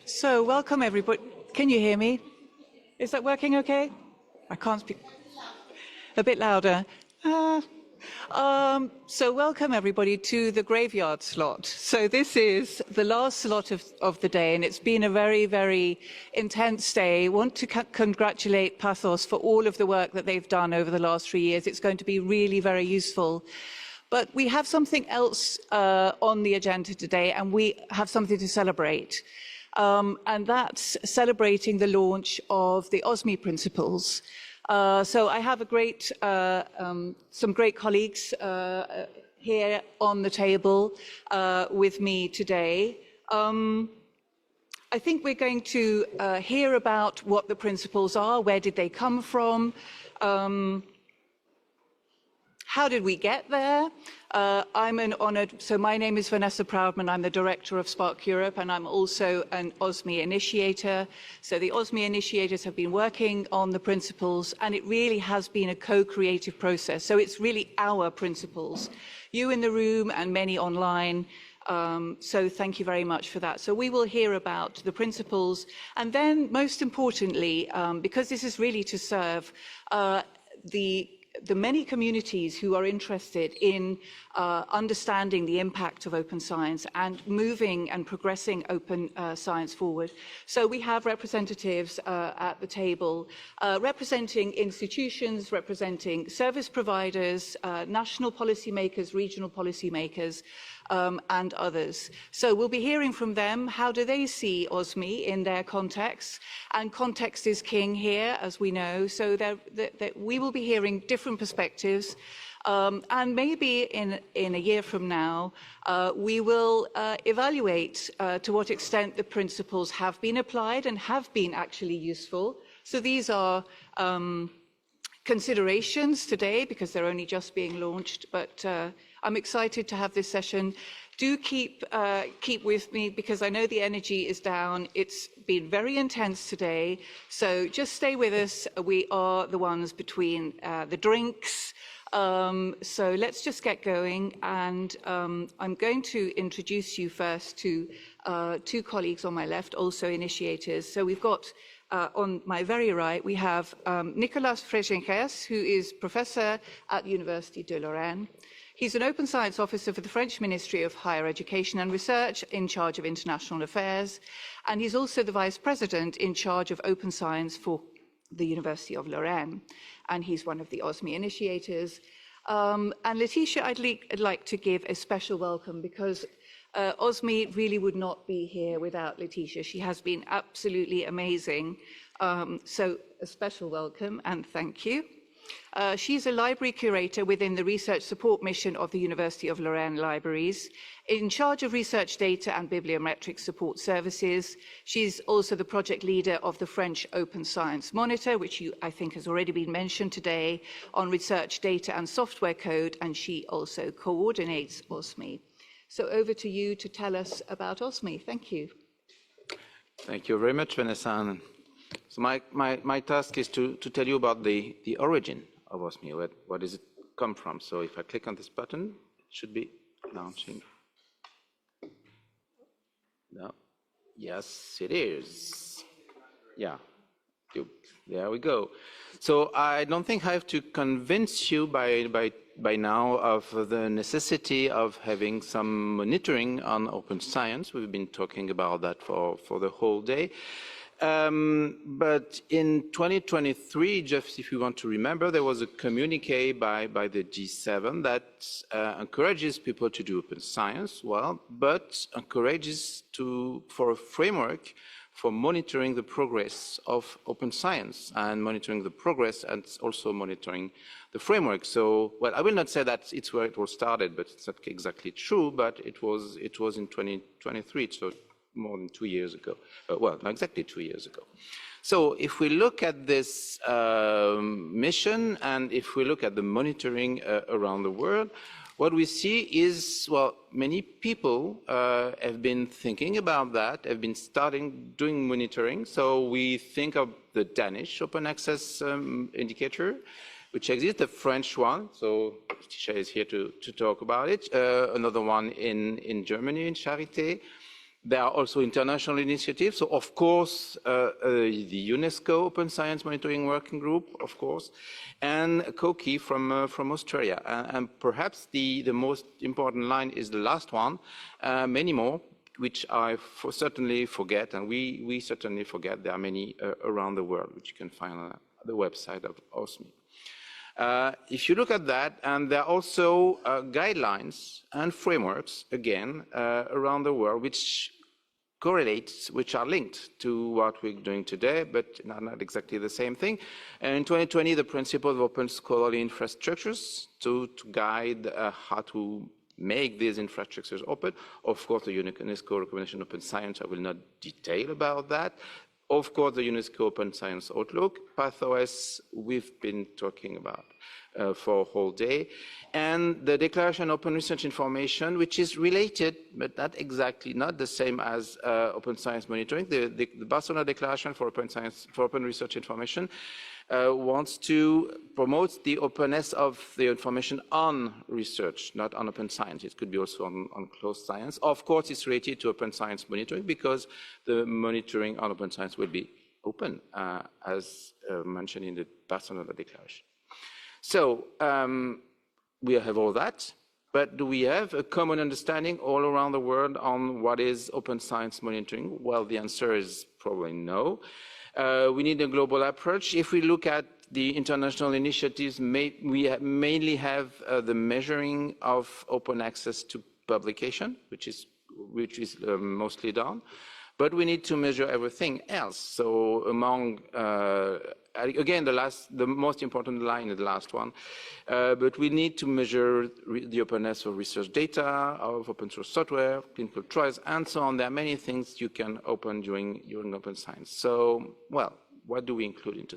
So welcome everybody. Can you hear me? Is that working okay? I can't speak. A bit louder. So welcome everybody to the graveyard slot. So this is the last slot of the day, and it's been a very, very intense day. I want to congratulate Pathos for all of the work that they've done over the last 3 years. It's going to be really very useful. But we have something else on the agenda today, and we have something to celebrate. And that's celebrating the launch of the OSME principles. So I have some great colleagues here on the table with me today. I think we're going to hear about what the principles are, where did they come from, how did we get there? I'm an honored, so my name is Vanessa Proudman, I'm the director of Spark Europe, and I'm also an OSME initiator. So the OSME initiators have been working on the principles, and it really has been a co-creative process. So it's really our principles, you in the room and many online. So thank you very much for that. So we will hear about the principles, and then most importantly, because this is really to serve the many communities who are interested in understanding the impact of open science and moving and progressing open science forward. So we have representatives at the table representing institutions, representing service providers, national policymakers, regional policymakers, and others. So we'll be hearing from them, how do they see OSME in their context? And context is king here, as we know, so that we will be hearing different perspectives. And maybe in a year from now, we will evaluate to what extent the principles have been applied and have been actually useful. So these are considerations today, because they're only just being launched, but I'm excited to have this session. Do keep with me, because I know the energy is down. It's been very intense today, so just stay with us. We are the ones between the drinks. So let's just get going, and I'm going to introduce you first to two colleagues on my left, also initiators. So we've got on my very right, we have Nicolas Fressengeas, who is professor at the University de Lorraine. He's an open science officer for the French Ministry of Higher Education and Research in charge of international affairs, and he's also the vice president in charge of open science for the University of Lorraine, and he's one of the OSME initiators. And Laetitia, I'd like to give a special welcome, because OSME really would not be here without Laetitia. She has been absolutely amazing. So a special welcome and thank you. She's a library curator within the research support mission of the University of Lorraine Libraries, in charge of research data and bibliometric support services. She's also the project leader of the French Open Science Monitor, which I think has already been mentioned today, on research data and software code, and she also coordinates OSME. So over to you to tell us about OSME. Thank you. Thank you very much, Vanessa. So my task is to tell you about the origin of OSME, where does it come from. So if I click on this button, it should be launching. No. Yes, it is. Yeah, there we go. So I don't think I have to convince you by now of the necessity of having some monitoring on open science. We've been talking about that for the whole day. But in 2023, just if you want to remember, there was a communiqué by the G7 that encourages people to do open science, but encourages for a framework for monitoring the progress of open science, and monitoring the progress and also monitoring the framework. So, well, I will not say that it's where it all started, but it's not exactly true, but it was in 2023, so more than 2 years ago. Well, not exactly 2 years ago. So if we look at this mission, and if we look at the monitoring around the world, what we see is, well, many people have been thinking about that, have been starting doing monitoring. So we think of the Danish open access indicator, which exists, the French one. So Laetitia is here to talk about it. Another one in Germany, in Charité. There are also international initiatives. So, of course, the UNESCO Open Science Monitoring Working Group, of course, and COKI from Australia. And perhaps the most important line is the last one, many more, which I certainly forget, and we certainly forget. There are many around the world, which you can find on the website of OSMI. If you look at that, and there are also guidelines and frameworks, again, around the world, which correlates, which are linked to what we're doing today, but not exactly the same thing. And in 2020, the principle of open scholarly infrastructures to guide how to make these infrastructures open. Of course, the UNESCO recommendation Open Science, I will not detail about that. Of course, the UNESCO Open Science Outlook, PathOS, we've been talking about for a whole day, and the Declaration on Open Research Information, which is related, but not exactly, not the same as Open Science Monitoring. The Barcelona Declaration for Open Research Information wants to promote the openness of the information on research, not on open science. It could be also on closed science. Of course, it's related to open science monitoring because the monitoring on open science will be open, as mentioned in the Barcelona Declaration. So we have all that, but do we have a common understanding all around the world on what is open science monitoring? Well, the answer is probably no. We need a global approach. If we look at the international initiatives, we mainly have the measuring of open access to publication, which is mostly done. But we need to measure everything else. So among, again, the most important line is the last one. But we need to measure the openness of research data, of open source software, clinical trials, and so on. There are many things you can open during open science. So, well, what do we include into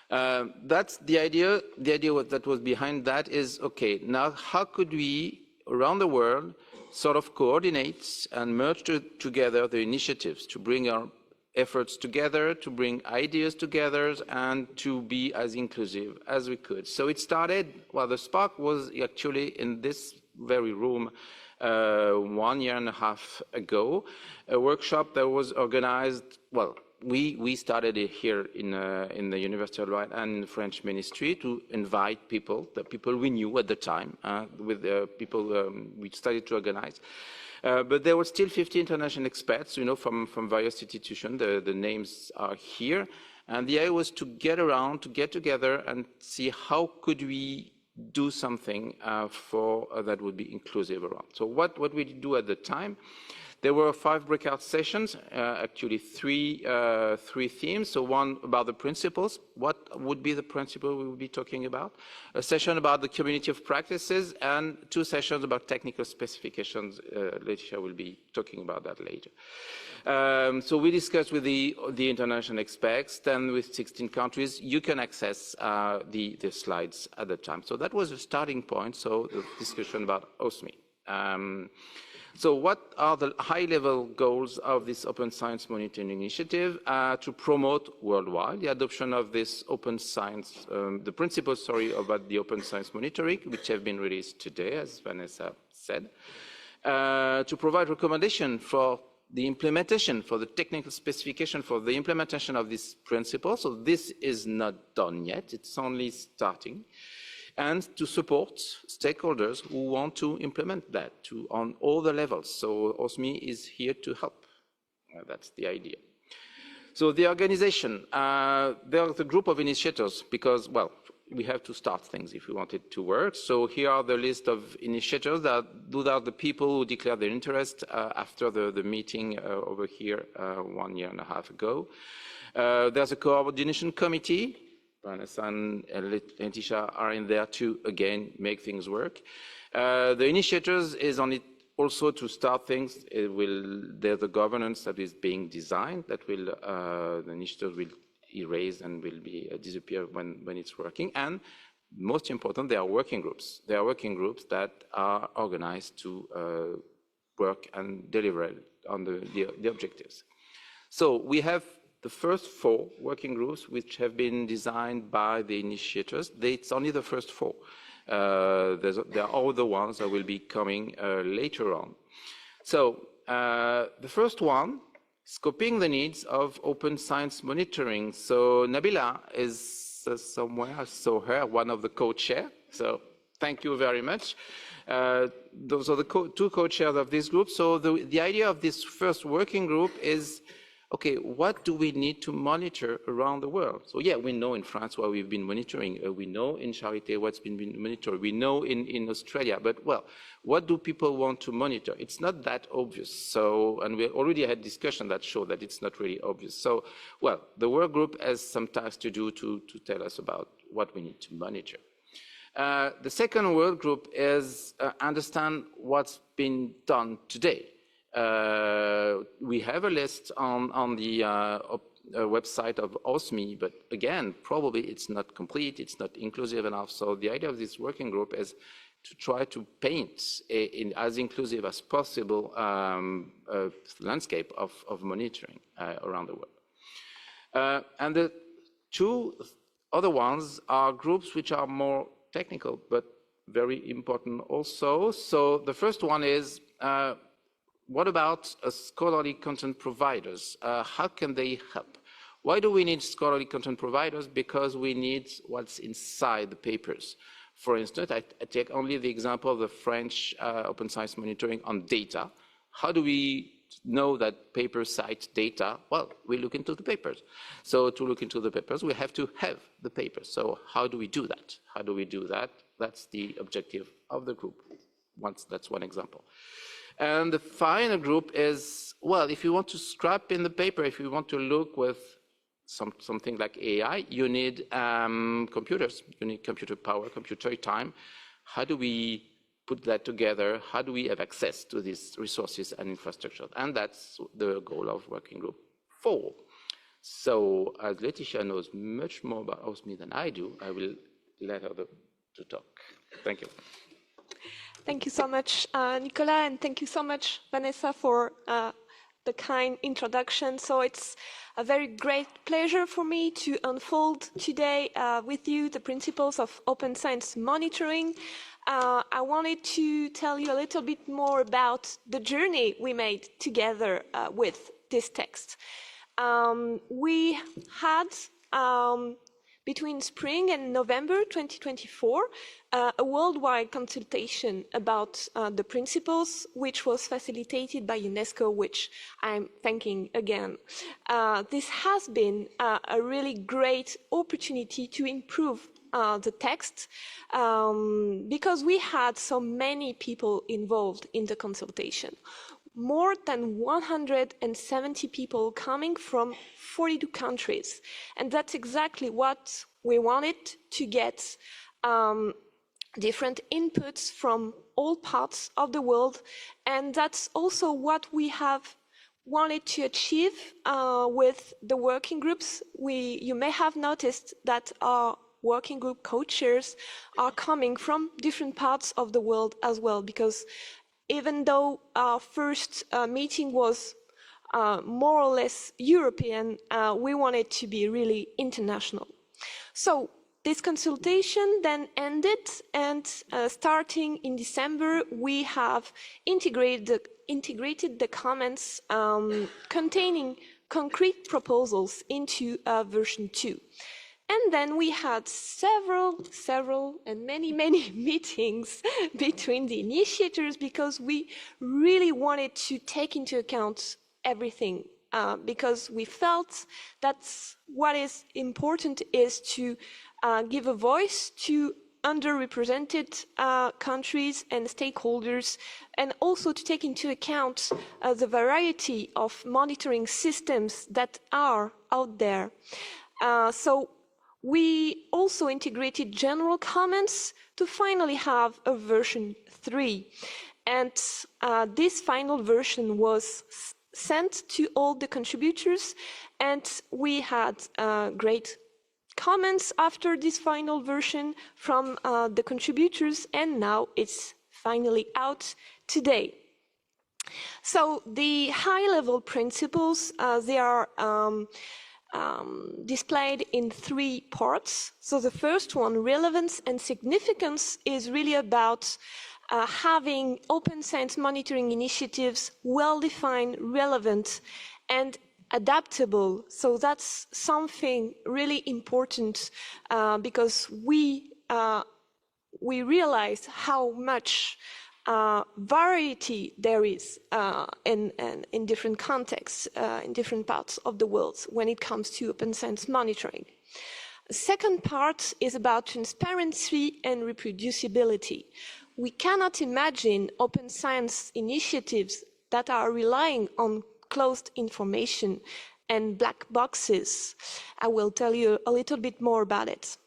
that? That's the idea. The idea that was behind that is, okay, now how could we, around the world, sort of coordinate and merge together the initiatives to bring our efforts together, to bring ideas together, and to be as inclusive as we could. So it started, well, the spark was actually in this very room 1.5 years ago, a workshop that was organized, well, we started it here in the University of Lorraine and the French Ministry to invite people, the people we knew at the time, with the people we started to organize. But there were still 50 international experts, from various institutions. The names are here. And the idea was to get together and see how could we do something that would be inclusive around. So what we do at the time, there were 5 breakout sessions, actually three themes. So one about the principles, what would be the principle we would be talking about, a session about the community of practices, and 2 sessions about technical specifications. Laetitia will be talking about that later. So we discussed with the international experts, then with 16 countries. You can access the slides at the time. So that was a starting point, so the discussion about OSMI. So what are the high-level goals of this Open Science Monitoring Initiative? To promote worldwide the adoption of this open science, the principles, about the Open Science Monitoring, which have been released today, as Vanessa said. To provide recommendation for the implementation, for the technical specification, for the implementation of this principle. So this is not done yet, it's only starting. And to support stakeholders who want to implement that on all the levels. So OSMI is here to help. That's the idea. So the organization, there's a group of initiators because, well, we have to start things if we want it to work. So here are the list of initiators. Those are the people who declared their interest after the meeting over here 1.5 years ago. There's a coordination committee. Vanessa and Laetitia are in there to, again, make things work. The initiators is on it also to start things. There's a governance that is being designed that will, the initiators will erase and will disappear when it's working. And most important, there are working groups. There are working groups that are organized to work and deliver on the objectives. So we have the first 4 working groups which have been designed by the initiators. It's only the first 4. There are other ones that will be coming later on. So the first one, scoping the needs of open science monitoring. So Nabila is somewhere, I saw her, one of the co-chair. So thank you very much. Those are the two co-chairs of this group. So the idea of this first working group is, okay, what do we need to monitor around the world? So yeah, we know in France what we've been monitoring. We know in Charité what's been monitored. We know in Australia, but well, what do people want to monitor? It's not that obvious. So, and we already had discussion that showed that it's not really obvious. So, well, the work group has some tasks to do to tell us about what we need to monitor. The second work group is understand what's been done today. We have a list on the website of OSMI, but again, probably it's not complete, it's not inclusive enough. So the idea of this working group is to try to paint in as inclusive as possible landscape of monitoring around the world. And the two other ones are groups which are more technical, but very important also. So the first one is, what about scholarly content providers? How can they help? Why do we need scholarly content providers? Because we need what's inside the papers. For instance, I take only the example of the French open science monitoring on data. How do we know that papers cite data? Well, we look into the papers. So to look into the papers, we have to have the papers. So how do we do that? How do we do that? That's the objective of the group. That's one example. And the final group is, well, if you want to scrap in the paper, if you want to look with something like AI, you need computers. You need computer power, computer time. How do we put that together? How do we have access to these resources and infrastructure? And that's the goal of Working Group 4. So as Laetitia knows much more about OSMI than I do, I will let her to talk. Thank you. Thank you so much, Nicolas, and thank you so much, Vanessa, for the kind introduction. So it's a very great pleasure for me to unfold today with you the principles of open science monitoring. I wanted to tell you a little bit more about the journey we made together with this text. We had between spring and November 2024, a worldwide consultation about the principles, which was facilitated by UNESCO, which I'm thanking again. This has been a really great opportunity to improve the text because we had so many people involved in the consultation. More than 170 people coming from 42 countries. And that's exactly what we wanted to get different inputs from all parts of the world. And that's also what we have wanted to achieve with the working groups. You may have noticed that our working group co-chairs are coming from different parts of the world as well, because even though our first meeting was more or less European, we wanted to be really international. So this consultation then ended, and starting in December, we have integrated the comments containing concrete proposals into version 2. And then we had several and many meetings between the initiators, because we really wanted to take into account everything, because we felt that's what is important, is to give a voice to underrepresented countries and stakeholders, and also to take into account the variety of monitoring systems that are out there. So we also integrated general comments to finally have a version 3. And this final version was sent to all the contributors, and we had great comments after this final version from the contributors, and now it's finally out today. So the high-level principles, they are displayed in 3 parts. So the first one, relevance and significance, is really about having open science monitoring initiatives well-defined, relevant, and adaptable. So that's something really important because we realize how much variety there is in different contexts, in different parts of the world when it comes to open science monitoring. The second part is about transparency and reproducibility. We cannot imagine open science initiatives that are relying on closed information and black boxes. I will tell you a little bit more about it.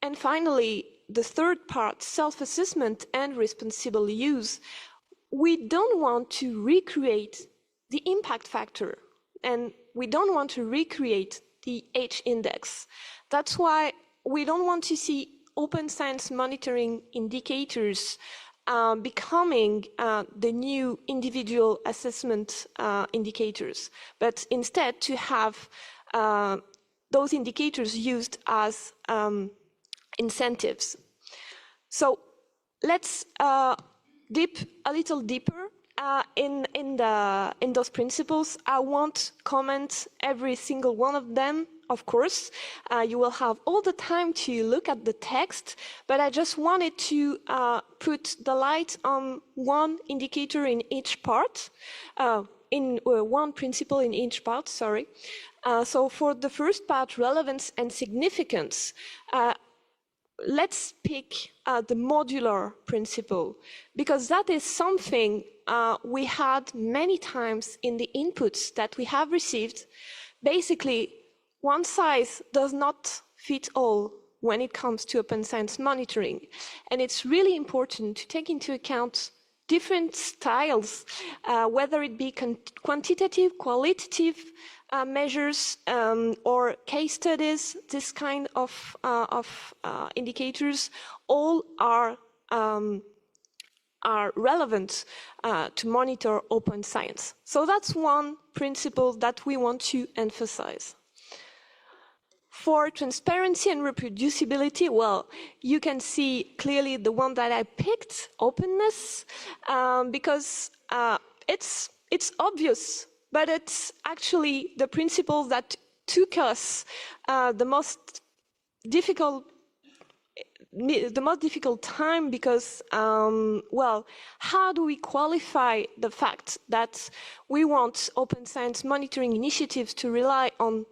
And finally, the third part, self-assessment and responsible use. We don't want to recreate the impact factor, and we don't want to recreate the H-index. That's why we don't want to see open science monitoring indicators becoming the new individual assessment indicators, but instead to have those indicators used as incentives. So let's dip a little deeper in those principles. I won't comment every single one of them, of course. You will have all the time to look at the text, but I just wanted to put the light on one indicator in each part, one principle in each part, sorry. So for the first part, relevance and significance, let's pick the modular principle, because that is something we had many times in the inputs that we have received. Basically, one size does not fit all when it comes to open science monitoring. And it's really important to take into account different styles, whether it be quantitative, qualitative measures, or case studies. This kind of indicators all are relevant to monitor open science. So that's one principle that we want to emphasize. For transparency and reproducibility, well, you can see clearly the one that I picked, openness, because it's obvious, but it's actually the principle that took us the most difficult time, because, well, how do we qualify the fact that we want open science monitoring initiatives to rely on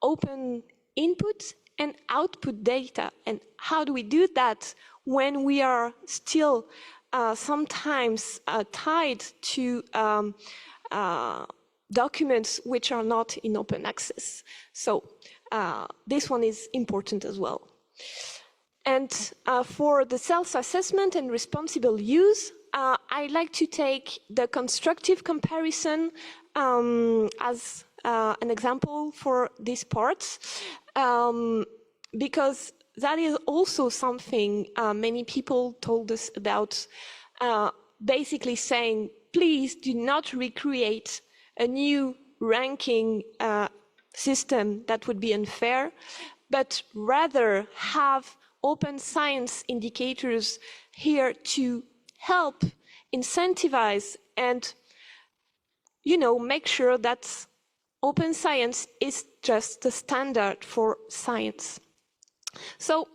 open input and output data? And how do we do that when we are still sometimes tied to documents which are not in open access? So this one is important as well. And for the self-assessment and responsible use, I'd like to take the constructive comparison as an example for this part, because that is also something many people told us about, basically saying, please do not recreate a new ranking system that would be unfair, but rather have open science indicators here to help incentivize and, you know, make sure that open science is just the standard for science. So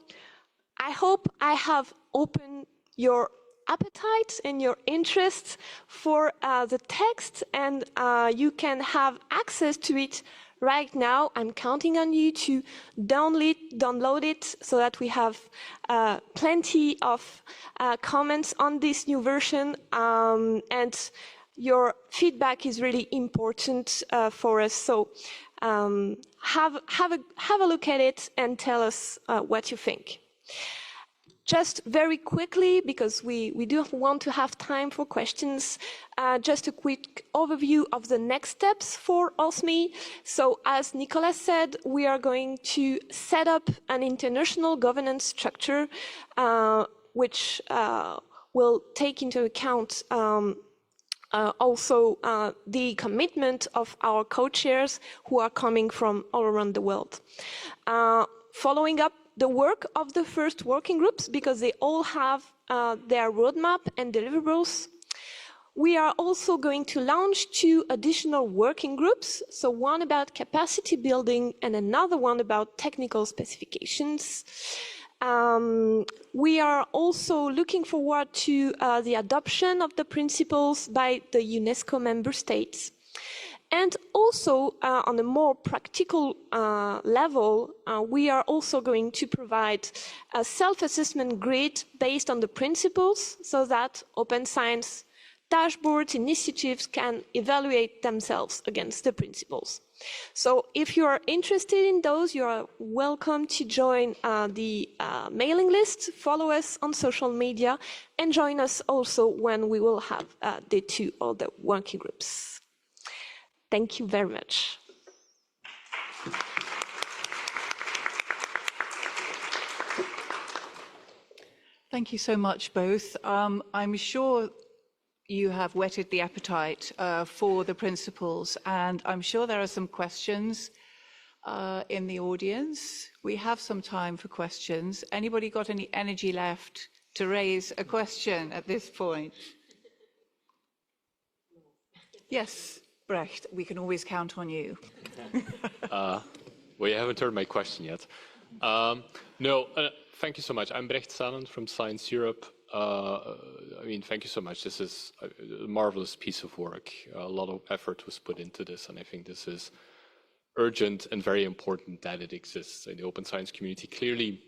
I hope I have opened your appetite and your interest for the text, and you can have access to it right now. I'm counting on you to download it so that we have plenty of comments on this new version, and your feedback is really important for us. So have a look at it and tell us what you think. Just very quickly, because we do want to have time for questions, just a quick overview of the next steps for OSME. So as Nicolas said, we are going to set up an international governance structure, which will take into account also the commitment of our co-chairs who are coming from all around the world. Following up the work of the first working groups because they all have their roadmap and deliverables. We are also going to launch 2 additional working groups, so one about capacity building and another one about technical specifications. We are also looking forward to the adoption of the principles by the UNESCO member states. And also, on a more practical level, we are also going to provide a self-assessment grid based on the principles so that open science dashboards, initiatives can evaluate themselves against the principles. So if you are interested in those, you are welcome to join the mailing list, follow us on social media, and join us also when we will have the 2 other working groups. Thank you very much. Thank you so much, both. I'm sure you have whetted the appetite for the principles, and I'm sure there are some questions in the audience. We have some time for questions. Anybody got any energy left to raise a question at this point? Yes, Brecht, we can always count on you. Well, you haven't heard my question yet. Thank you so much. I'm Brecht Salland from Science Europe. Thank you so much. This is a marvelous piece of work. A lot of effort was put into this, and I think this is urgent and very important that it exists. And the open science community clearly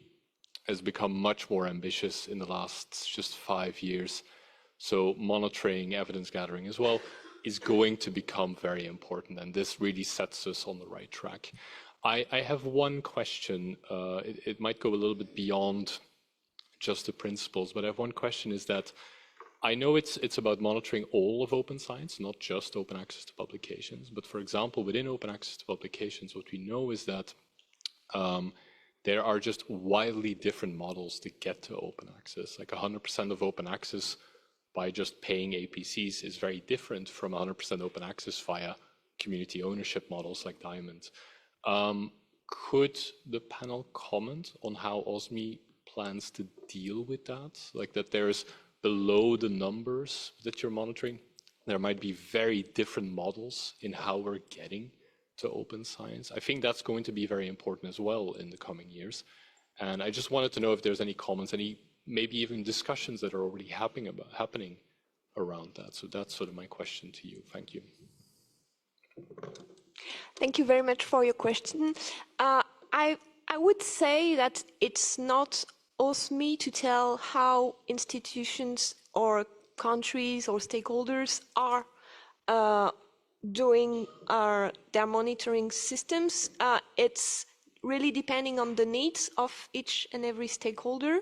has become much more ambitious in the last just 5 years. So monitoring, evidence gathering as well, is going to become very important, and this really sets us on the right track. I have one question. It might go a little bit beyond just the principles, but I have one question is that I know it's about monitoring all of open science, not just open access to publications, but for example, within open access to publications, what we know is that there are just wildly different models to get to open access. Like 100% of open access by just paying APCs is very different from 100% open access via community ownership models like Diamond. Could the panel comment on how OSME plans to deal with that? Like that there's below the numbers that you're monitoring, there might be very different models in how we're getting to open science. I think that's going to be very important as well in the coming years. And I just wanted to know if there's any comments, any maybe even discussions that are already happening around that. So that's sort of my question to you. Thank you. Thank you very much for your question. I would say that it's not OSME to tell how institutions or countries or stakeholders are doing their monitoring systems. It's really depending on the needs of each and every stakeholder.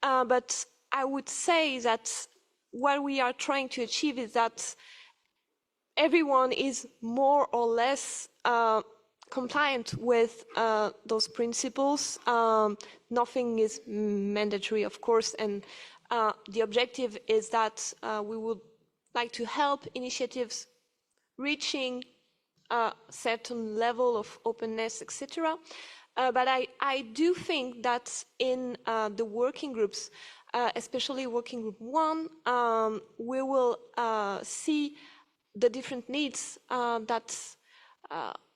But I would say that what we are trying to achieve is that everyone is more or less compliant with those principles. Nothing is mandatory, of course, and the objective is that we would like to help initiatives reaching a certain level of openness, etc. But I do think that in the working groups, especially working group 1, we will see the different needs that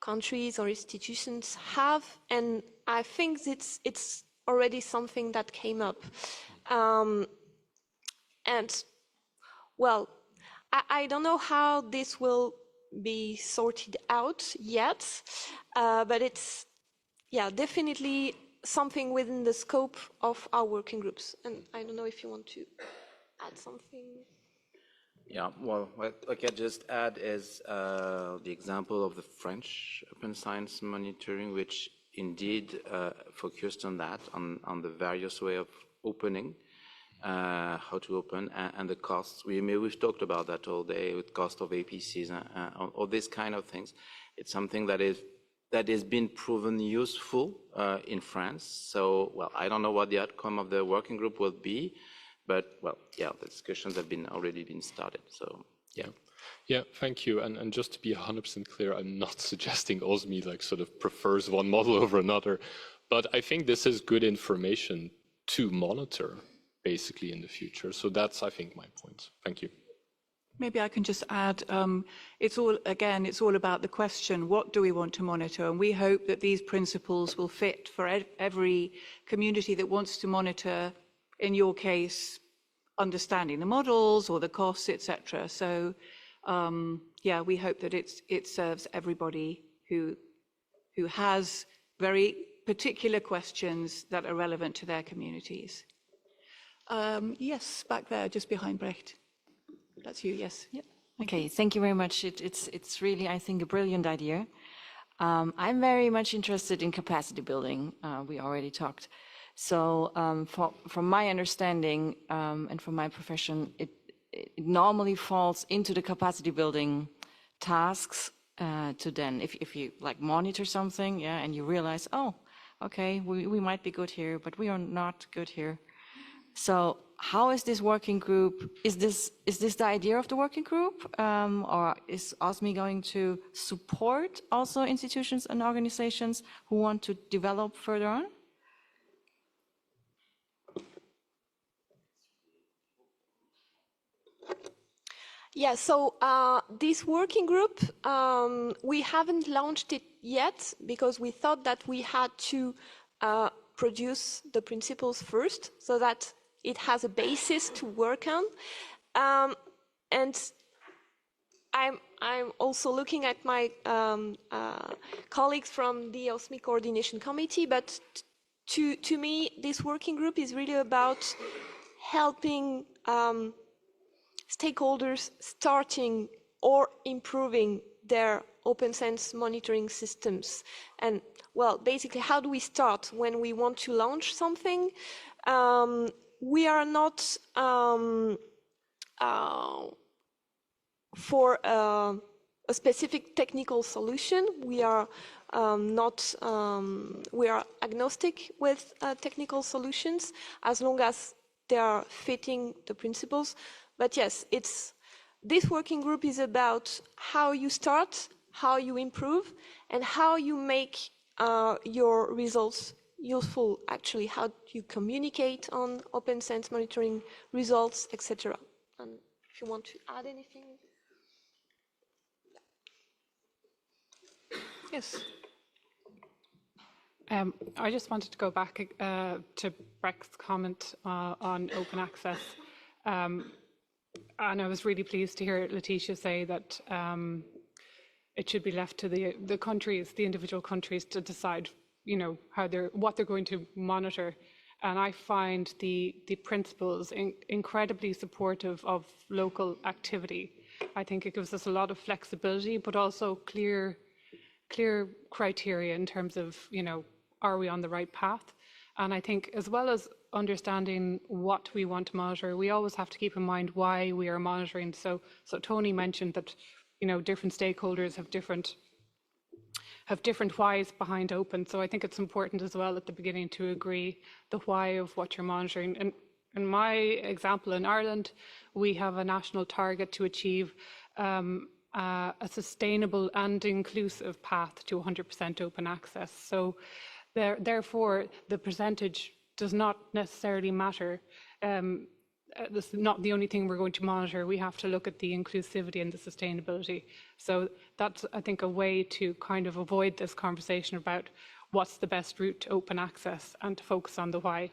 countries or institutions have, and I think it's already something that came up. And well, I don't know how this will be sorted out yet, but it's definitely something within the scope of our working groups. And I don't know if you want to add something. Yeah, well, what I can just add is the example of the French open science monitoring, which indeed focused on that, on the various way of opening, how to open, and the costs. We've talked about that all day with cost of APCs, all these kind of things. It's something that has been proven useful in France. So, well, I don't know what the outcome of the working group will be, but well, yeah, the discussions have already been started. So, yeah. Yeah, thank you. And just to be 100% clear, I'm not suggesting OSME like sort of prefers one model over another, But I think this is good information to monitor, basically, in the future. So that's, I think, my point. Thank you. Maybe I can just add, it's all about the question, what do we want to monitor? And we hope that these principles will fit for every community that wants to monitor, in your case, understanding the models or the costs, etc. So, yeah, we hope that it serves everybody who has very particular questions that are relevant to their communities. Yes, back there, just behind Brecht. That's you, yes. Yeah. Okay, thank you very much. It's really, I think, a brilliant idea. I'm very much interested in capacity building. We already talked. So from my understanding and from my profession, it normally falls into the capacity building tasks to then, if you like monitor something, yeah, and you realize, oh, okay, we might be good here, but we are not good here. So how is this working group, is this the idea of the working group? Or is OSMI going to support also institutions and organizations who want to develop further on? Yeah, so this working group, we haven't launched it yet because we thought that we had to produce the principles first so that it has a basis to work on. And I'm also looking at my colleagues from the OSMI Coordination Committee, but to me, this working group is really about helping stakeholders starting or improving their open sense monitoring systems. And well, basically, how do we start when we want to launch something? We are not for a specific technical solution. We are we are agnostic with technical solutions as long as they are fitting the principles. But yes, this working group is about how you start, how you improve, and how you make your results useful, actually, how you communicate on open sense monitoring results, etc. And if you want to add anything. Yes. I just wanted to go back to Brecht's comment on open access. And I was really pleased to hear Laetitia say that it should be left to the countries, the individual countries, to decide, you know, what they're going to monitor. And I find the principles incredibly supportive of local activity. I think it gives us a lot of flexibility, but also clear criteria in terms of, you know, are we on the right path? And I think, as well as understanding what we want to monitor, we always have to keep in mind why we are monitoring. So Tony mentioned that, you know, different stakeholders have different whys behind open. So I think it's important as well at the beginning to agree the why of what you're monitoring. And in my example, in Ireland, we have a national target to achieve a sustainable and inclusive path to 100% open access. So therefore, the percentage does not necessarily matter. This is not the only thing we're going to monitor. We have to look at the inclusivity and the sustainability. So that's, I think, a way to kind of avoid this conversation about what's the best route to open access and to focus on the why.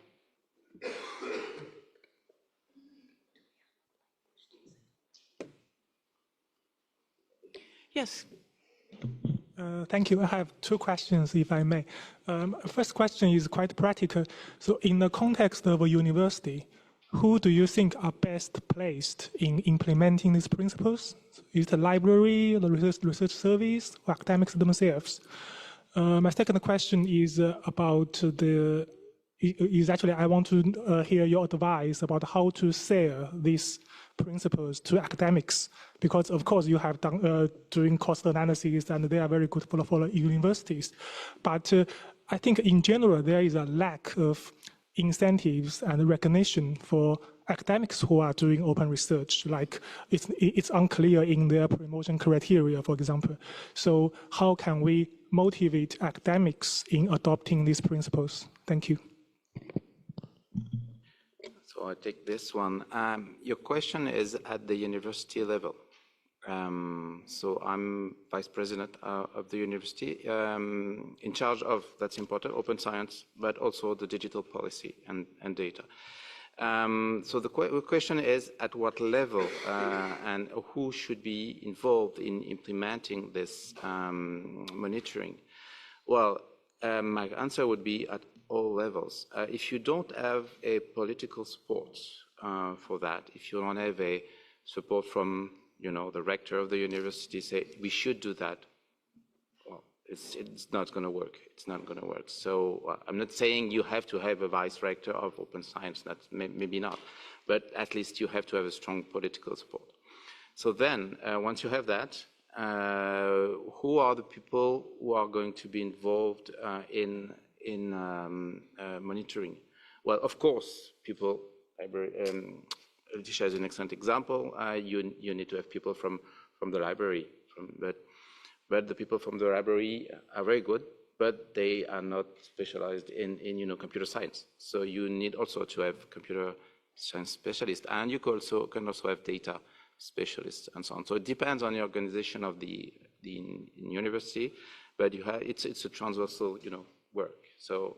Yes. Thank you. I have two questions, if I may. First question is quite practical. So in the context of a university, who do you think are best placed in implementing these principles? Is it the library, the research service, or academics themselves? My second question is about actually I want to hear your advice about how to sell these principles to academics, because of course you have done doing cost analysis and they are very good for universities. But I think in general there is a lack of incentives and recognition for academics who are doing open research, like it's unclear in their promotion criteria, for example. So how can we motivate academics in adopting these principles? Thank you. So I take this one. Your question is at the university level. So I'm vice president of the university, in charge of, that's important, open science, but also the digital policy and data. So the question is at what level and who should be involved in implementing this monitoring? Well, my answer would be at all levels. If you don't have a political support for that, if you don't have a support from the rector of the university say, we should do that, well, it's not going to work. It's not going to work. So I'm not saying you have to have a vice rector of open science, that's maybe not, but at least you have to have a strong political support. So then, once you have that, who are the people who are going to be involved in monitoring? Well, of course, people, Laetitia is an excellent example. You need to have people from the library, but the people from the library are very good, but they are not specialized in computer science. So you need also to have computer science specialists, and you can also have data specialists and so on. So it depends on the organization of the university, but it's a transversal work. So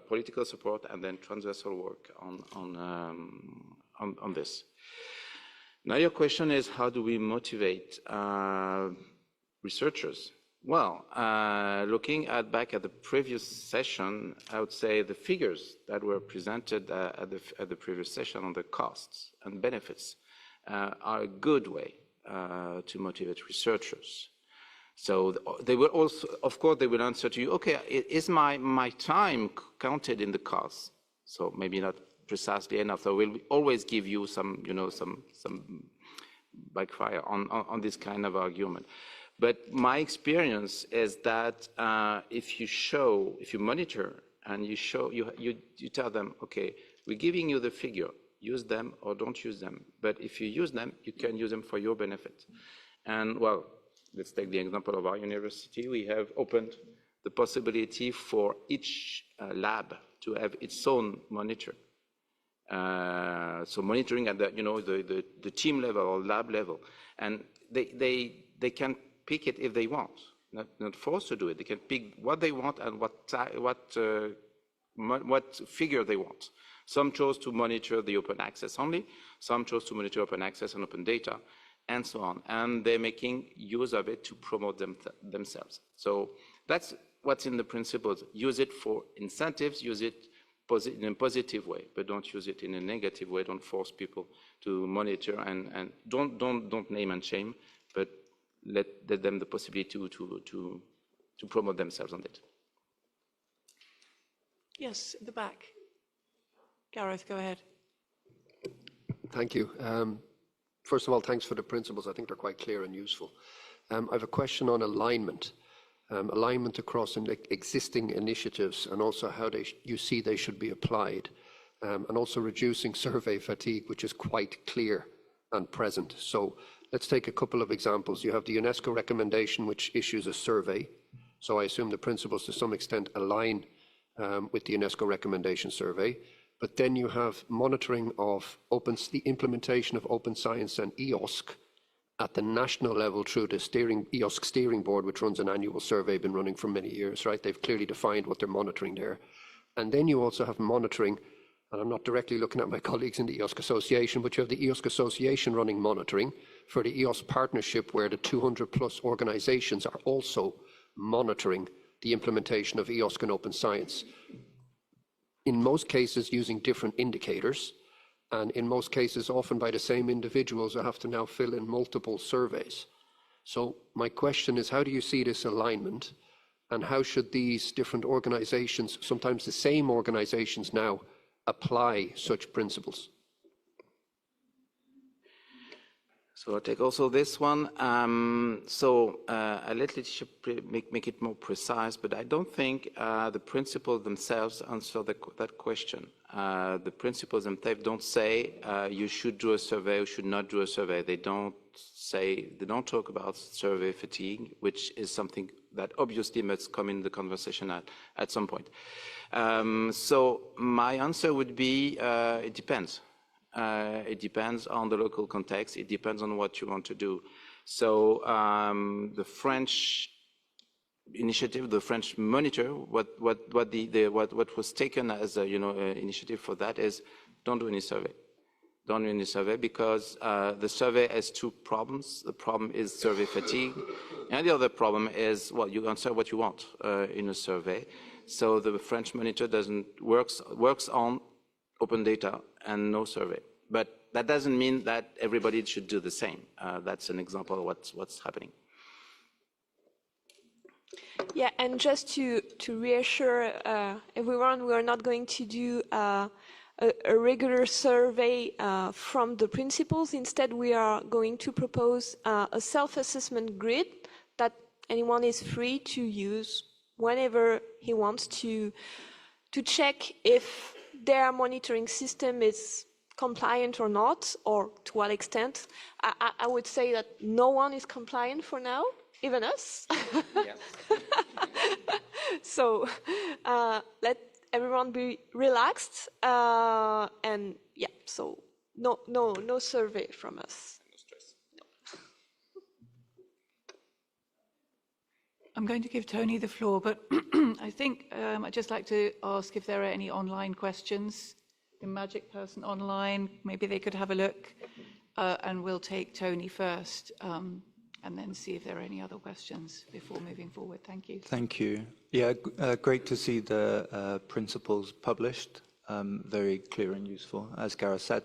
political support and then transversal work on this. Now your question is, how do we motivate researchers? Well, looking back at the previous session, I would say the figures that were presented at the previous session on the costs and benefits are a good way to motivate researchers. So they will also, of course, they will answer to you, okay, is my time counted in the costs? So maybe not precisely enough. So we'll always give you some backfire on this kind of argument. But my experience is that if you monitor and you tell them, okay, we're giving you the figure, use them or don't use them. But if you use them, you can use them for your benefit. And well, let's take the example of our university. We have opened the possibility for each lab to have its own monitor. So monitoring at the team level or lab level, and they can pick it if they want, not forced to do it. They can pick what they want and what figure they want. Some chose to monitor the open access only. Some chose to monitor open access and open data, and so on. And they're making use of it to promote themselves. So that's what's in the principles. Use it for incentives. Use it in a positive way, but don't use it in a negative way. Don't force people to monitor, and don't name and shame, but let them the possibility to promote themselves on it. Yes, in the back. Gareth, go ahead. Thank you. First of all, thanks for the principles. I think they're quite clear and useful. I have a question on alignment. Alignment across existing initiatives, and also how you see they should be applied, and also reducing survey fatigue, which is quite clear and present. So let's take a couple of examples. You have the UNESCO recommendation, which issues a survey. So I assume the principles to some extent align with the UNESCO recommendation survey. But then you have monitoring of the implementation of open science and EOSC at the national level through the EOSC steering board, which runs an annual survey, been running for many years, right? They've clearly defined what they're monitoring there. And then you also have monitoring, and I'm not directly looking at my colleagues in the EOSC Association, but you have the EOSC Association running monitoring for the EOSC partnership, where the 200+ organizations are also monitoring the implementation of EOSC and open science. In most cases using different indicators, and in most cases often by the same individuals who have to now fill in multiple surveys. So my question is, how do you see this alignment, and how should these different organizations, sometimes the same organizations now, apply such principles? So I'll take also this one. I'll let Laetitia make it more precise, but I don't think the principles themselves answer that question. The principles themselves don't say you should do a survey or should not do a survey. They don't talk about survey fatigue, which is something that obviously must come in the conversation at some point. So my answer would be, it depends. It depends on the local context. It depends on what you want to do. So the French initiative, the French monitor, what was taken as a initiative for that is don't do any survey. Don't do any survey because the survey has two problems. The problem is survey fatigue, and the other problem is you answer what you want in a survey. So the French monitor works on open data and no survey. But that doesn't mean that everybody should do the same. That's an example of what's happening. Yeah, and just to reassure everyone, we are not going to do a regular survey from the principles. Instead, we are going to propose a self-assessment grid that anyone is free to use whenever he wants to check if their monitoring system is compliant or not, or to what extent. I would say that no one is compliant for now, even us. So let everyone be relaxed, and yeah, so no survey from us. I'm going to give Tony the floor, but I think I'd just like to ask if there are any online questions. The magic person online, maybe they could have a look, and we'll take Tony first, and then see if there are any other questions before moving forward. Thank you. Thank you. Yeah, great to see the principles published. Very clear and useful, as Gareth said.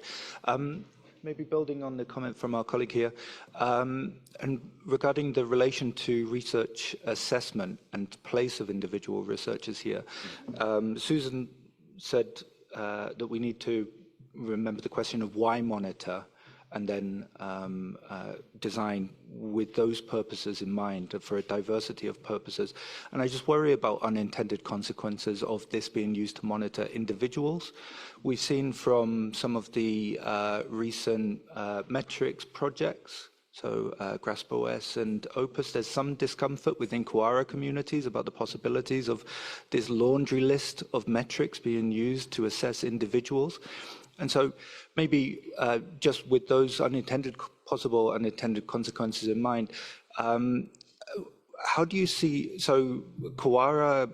Maybe building on the comment from our colleague here, and regarding the relation to research assessment and place of individual researchers here, Susan said that we need to remember the question of why monitor, and then design with those purposes in mind for a diversity of purposes. And I just worry about unintended consequences of this being used to monitor individuals. We've seen from some of the recent metrics projects, so GraspOS and Opus, there's some discomfort within Quora communities about the possibilities of this laundry list of metrics being used to assess individuals. And so maybe just with those possible unintended consequences in mind, how do you see, so Quora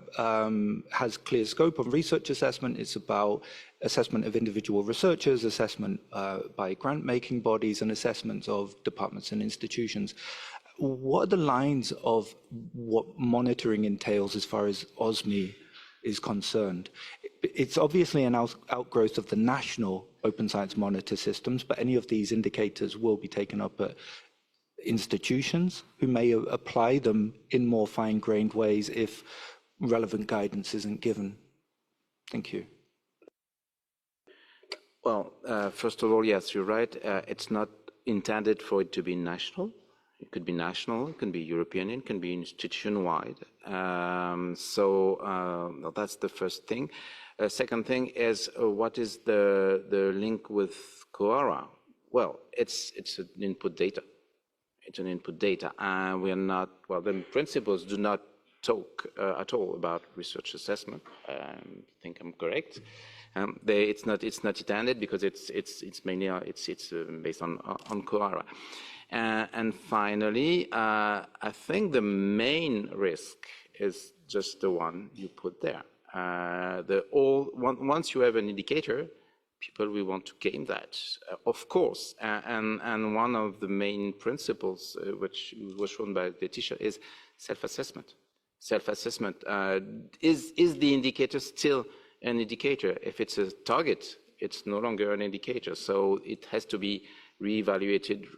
has clear scope of research assessment. It's about assessment of individual researchers, assessment by grant-making bodies, and assessments of departments and institutions. What are the lines of what monitoring entails as far as OSME is concerned? It's obviously an outgrowth of the national open science monitor systems, but any of these indicators will be taken up at institutions who may apply them in more fine-grained ways if relevant guidance isn't given. Thank you. Well, first of all, yes, you're right. It's not intended for it to be national. It could be national, it can be European, it can be institution-wide. So that's the first thing. Second thing is, what is the link with Quora? Well, it's an input data. It's an input data, and we are not. Well, the principles do not talk at all about research assessment. I think I'm correct. It's not intended because it's mainly based on Quora. And finally, I think the main risk is just the one you put there. Once you have an indicator, people will want to game that, of course. And one of the main principles, which was shown by Laetitia, is self-assessment. Self-assessment is the indicator still an indicator? If it's a target, it's no longer an indicator. So it has to be reevaluated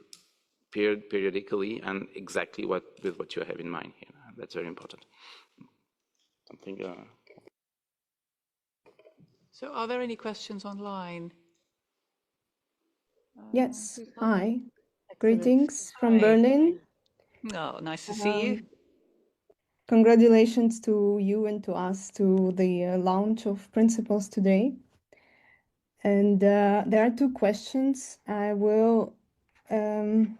periodically, and exactly with what you have in mind here. That's very important. Something. So are there any questions online? Yes, hi. Greetings from Hi. Berlin. Oh, nice to see you. Congratulations to you and to us to the launch of Principles today. And there are two questions. I will name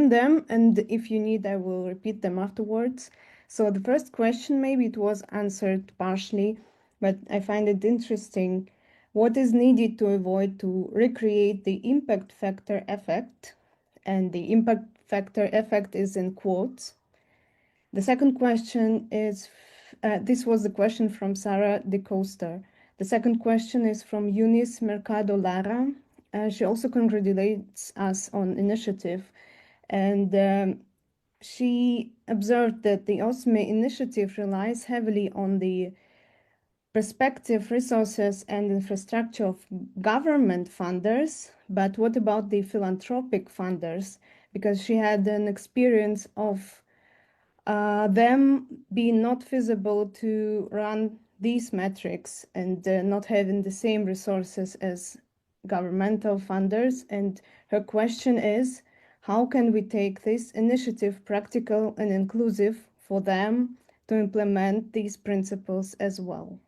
them, and if you need, I will repeat them afterwards. So the first question, maybe it was answered partially, but I find it interesting. What is needed to avoid to recreate the impact factor effect? And the impact factor effect is in quotes. The second question is, this was the question from Sarah De Costa. The second question is from Eunice Mercado Lara. She also congratulates us on initiative. And she observed that the OSME initiative relies heavily on the perspective, resources, and infrastructure of government funders. But what about the philanthropic funders? Because she had an experience of them being not feasible to run these metrics and not having the same resources as governmental funders. And her question is, how can we take this initiative practical and inclusive for them to implement these principles as well?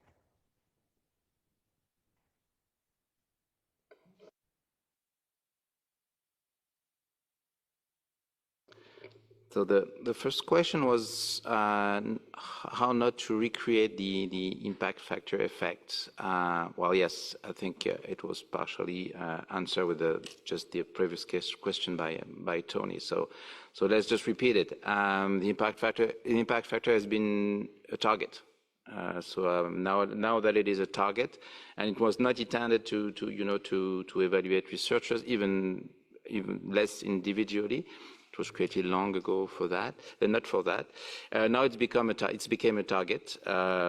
So the first question was how not to recreate the impact factor effect. Well, yes, I think it was partially answered with just the previous question by Tony. So let's just repeat it. The impact factor has been a target. Now that it is a target, and it was not intended to evaluate researchers, even less individually. It was created long ago for that, and not for that. Now it's became a target.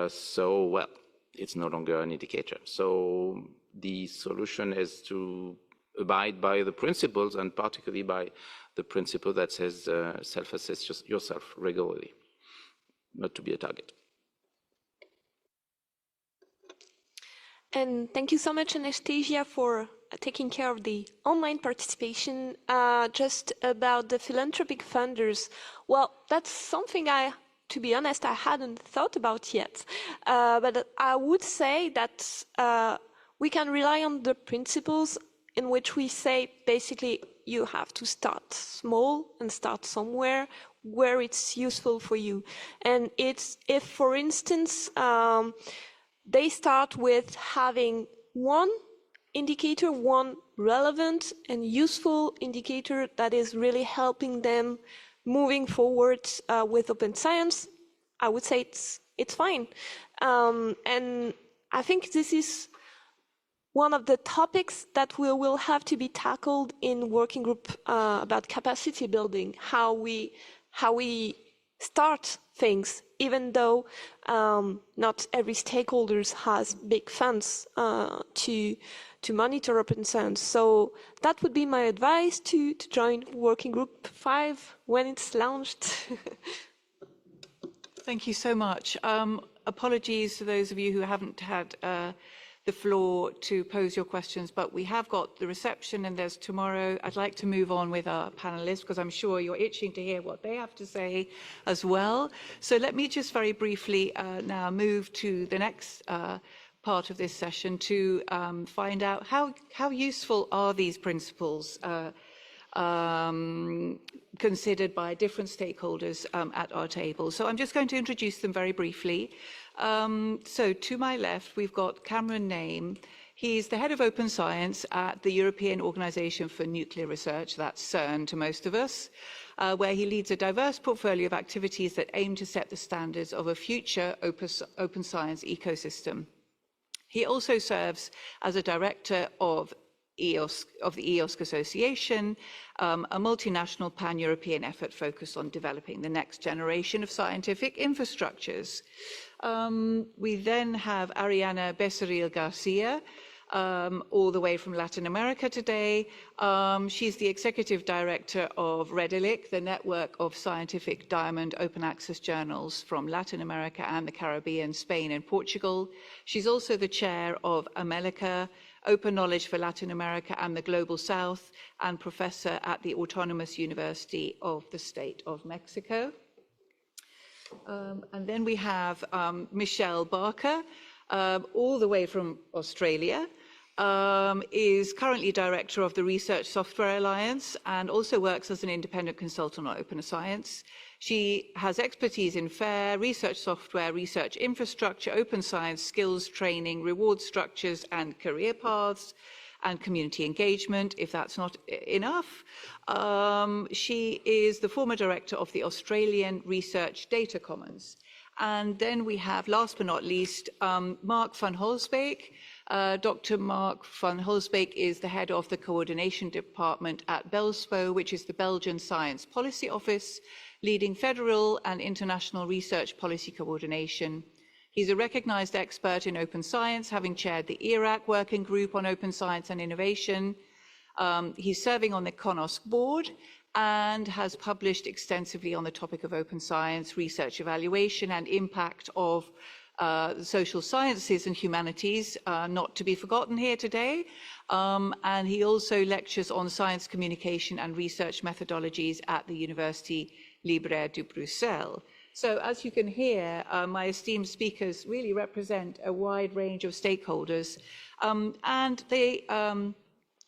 So well, it's no longer an indicator. So the solution is to abide by the principles, and particularly by the principle that says self-assess yourself regularly, not to be a target. And thank you so much, Anastasia, for taking care of the online participation. Just about the philanthropic funders, well, that's something to be honest, I hadn't thought about yet. But I would say that we can rely on the principles in which we say, basically, you have to start small and start somewhere where it's useful for you. And it's if, for instance, they start with having one indicator, one relevant and useful indicator that is really helping them moving forward with open science, I would say it's fine. And I think this is one of the topics that will have to be tackled in working group about capacity building, how we start things, even though not every stakeholder has big funds to monitor open science. So that would be my advice to join Working Group 5 when it's launched. Thank you so much. Apologies to those of you who haven't had the floor to pose your questions, but we have got the reception and there's tomorrow. I'd like to move on with our panelists because I'm sure you're itching to hear what they have to say as well. So let me just very briefly now move to the next part of this session to find out how useful are these principles considered by different stakeholders at our table. So I'm just going to introduce them very briefly. So to my left, we've got Kamran Naim. He's the head of open science at the European Organization for Nuclear Research, that's CERN to most of us, where he leads a diverse portfolio of activities that aim to set the standards of a future open science ecosystem. He also serves as a director of the EOSC Association, a multinational pan-European effort focused on developing the next generation of scientific infrastructures. We then have Arianna Becerril Garcia, all the way from Latin America today. She's the executive director of REDILIC, the network of scientific diamond open access journals from Latin America and the Caribbean, Spain and Portugal. She's also the chair of Amelica, Open Knowledge for Latin America and the Global South, and professor at the Autonomous University of the State of Mexico. And then we have Michelle Barker, all the way from Australia, is currently director of the Research Software Alliance and also works as an independent consultant on open science. She has expertise in FAIR, research software, research infrastructure, open science, skills training, reward structures and career paths, and community engagement. If that's not enough, she is the former director of the Australian Research Data Commons. And then we have, last but not least, Marc Vanholsbeeck. Dr. Marc Vanholsbeeck is the head of the coordination department at BELSPO, which is the Belgian Science Policy Office, leading federal and international research policy coordination. He's a recognized expert in open science, having chaired the ERAC working group on open science and innovation. He's serving on the CONOSC board and has published extensively on the topic of open science, research evaluation and impact of the social sciences and humanities, not to be forgotten here today. And he also lectures on science communication and research methodologies at the University Libre de Bruxelles. So as you can hear, my esteemed speakers really represent a wide range of stakeholders, and they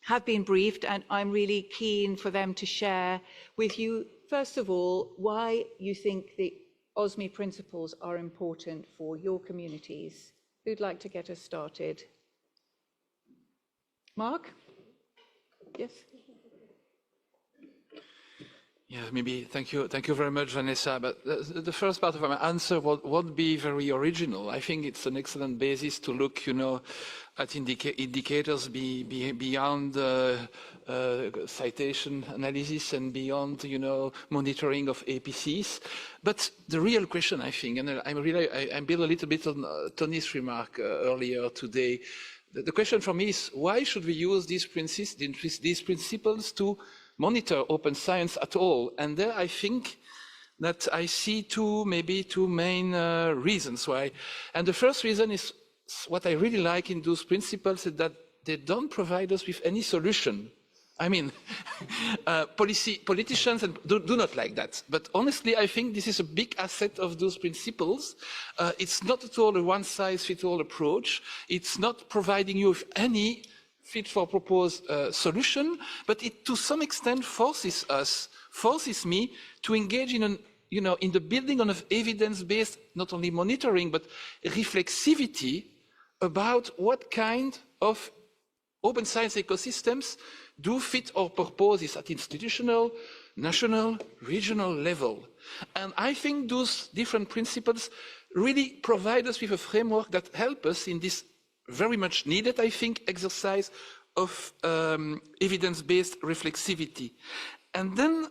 have been briefed, and I'm really keen for them to share with you, first of all, why you think the OSME principles are important for your communities. Who'd like to get us started? Marc? Yes? Yeah, maybe. Thank you very much, Vanessa. But the first part of my answer won't be very original. I think it's an excellent basis to look, at indicators beyond citation analysis and beyond, monitoring of APCs. But the real question, I think, and I build a little bit on Tony's remark earlier today. The question for me is, why should we use these principles to monitor open science at all? And there I think that I see maybe two main reasons why. And the first reason is what I really like in those principles is that they don't provide us with any solution. I mean, politicians do not like that. But honestly, I think this is a big asset of those principles. It's not at all a one-size-fits-all approach. It's not providing you with any fit-for-purpose solution, but it to some extent forces me to engage in the building of evidence-based, not only monitoring, but reflexivity about what kind of open science ecosystems do fit our purposes at institutional, national, regional level. And I think those different principles really provide us with a framework that help us in this very much needed, I think, exercise of evidence-based reflexivity. And then,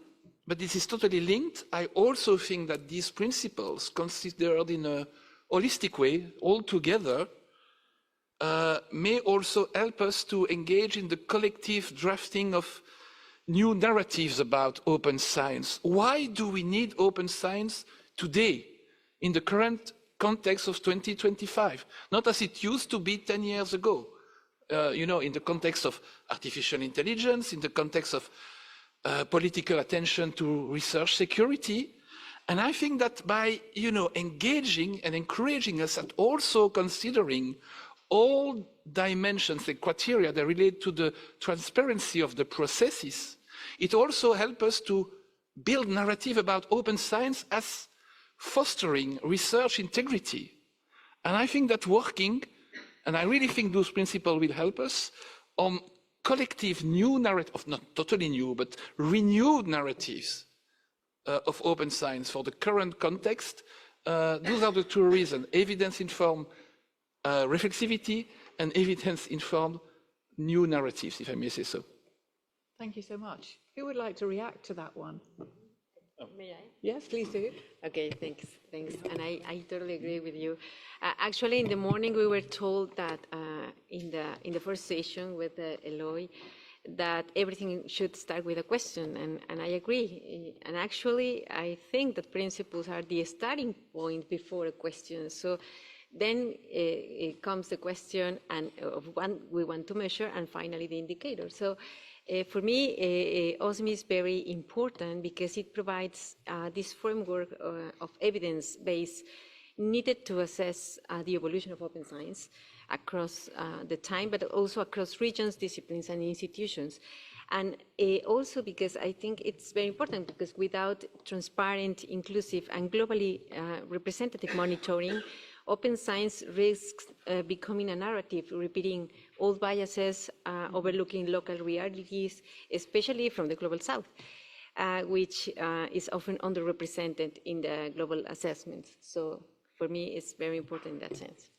but this is totally linked, I also think that these principles, considered in a holistic way, all together, may also help us to engage in the collective drafting of new narratives about open science. Why do we need open science today, in the current context of 2025, not as it used to be 10 years ago, in the context of artificial intelligence, in the context of political attention to research security. And I think that by, engaging and encouraging us at also considering all dimensions and criteria that relate to the transparency of the processes, it also helps us to build narrative about open science as fostering research integrity. And I think that working, and I really think those principles will help us on collective new narrative, not totally new, but renewed narratives of open science for the current context. Those are the two reasons: evidence-informed reflexivity and evidence-informed new narratives, if I may say so. Thank you so much. Who would like to react to that one? May I? Yes, please do. Okay, thanks. And I totally agree with you. Actually, in the morning, we were told that in the first session with Eloy, that everything should start with a question, and I agree. And actually, I think that principles are the starting point before a question. So Then comes the question of what we want to measure, and finally the indicator. So for me, OSME is very important because it provides this framework of evidence base needed to assess the evolution of open science across the time, but also across regions, disciplines, and institutions. And also because I think it's very important, because without transparent, inclusive, and globally representative monitoring, open science risks becoming a narrative, repeating old biases, overlooking local realities, especially from the global south, which is often underrepresented in the global assessments. So for me, it's very important in that sense.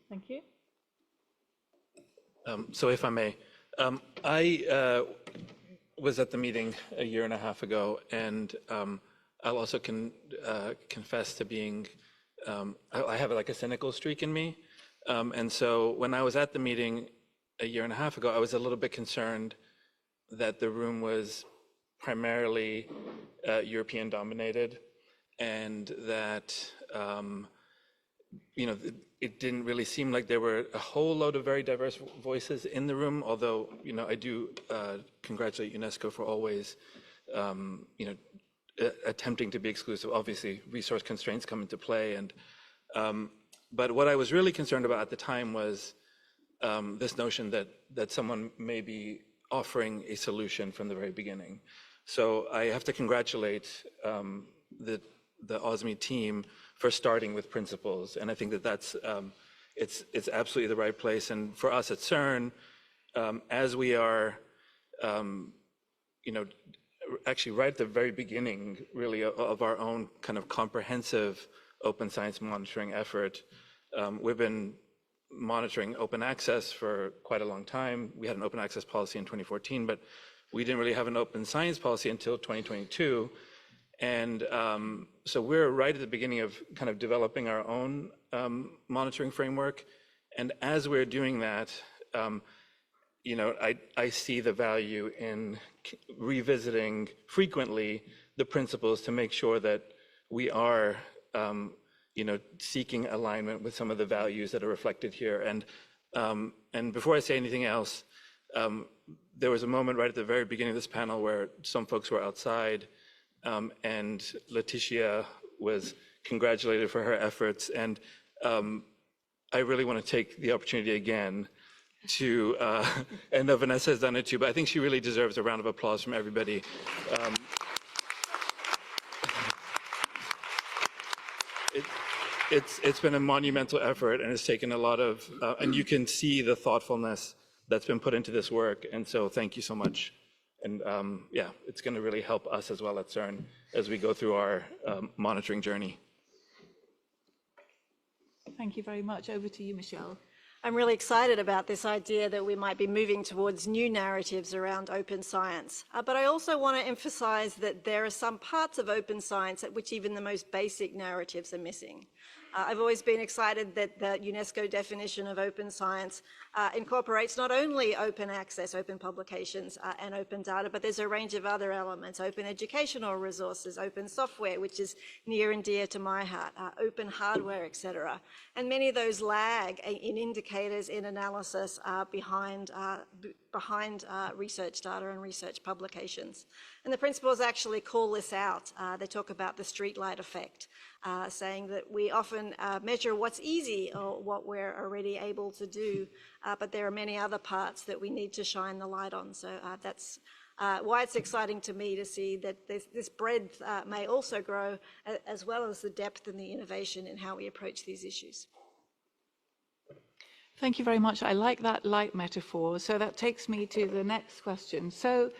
Thank you. So if I may, I was at the meeting a year and a half ago, and I'll also confess to being, I have like a cynical streak in me. And so when I was at the meeting a year and a half ago, I was a little bit concerned that the room was primarily European dominated, and that, you know, it didn't really seem like there were a whole load of very diverse voices in the room, although, you know, I do congratulate UNESCO for always, you know, attempting to be exclusive. Obviously, resource constraints come into play. And but what I was really concerned about at the time was this notion that someone may be offering a solution from the very beginning. So I have to congratulate the OSME team for starting with principles, and I think that that's it's absolutely the right place. And for us at CERN, as we are, you know, actually right at the very beginning, really, of our own kind of comprehensive open science monitoring effort, we've been monitoring open access for quite a long time. We had an open access policy in 2014, but we didn't really have an open science policy until 2022. And so we're right at the beginning of kind of developing our own monitoring framework. And as we're doing that, you know, I see the value in revisiting frequently the principles to make sure that we are, you know, seeking alignment with some of the values that are reflected here. And before I say anything else, there was a moment right at the very beginning of this panel where some folks were outside, and Laetitia was congratulated for her efforts. And I really want to take the opportunity again to, and Vanessa has done it too, but I think she really deserves a round of applause from everybody. It's been a monumental effort, and it's taken a lot of, and you can see the thoughtfulness that's been put into this work. And so thank you so much. And yeah, it's going to really help us as well at CERN as we go through our monitoring journey. Thank you very much. Over to you, Michelle. I'm really excited about this idea that we might be moving towards new narratives around open science. But I also want to emphasize that there are some parts of open science at which even the most basic narratives are missing. I've always been excited that the UNESCO definition of open science incorporates not only open access, open publications, and open data, but there's a range of other elements: open educational resources, open software, which is near and dear to my heart, open hardware, etc. And many of those lag in indicators, in analysis behind research data and research publications. And the principles actually call this out. They talk about the streetlight effect, saying that we often measure what's easy or what we're already able to do, but there are many other parts that we need to shine the light on. So that's why it's exciting to me to see that this breadth may also grow, as well as the depth and the innovation in how we approach these issues. Thank you very much. I like that light metaphor. So that takes me to the next question. So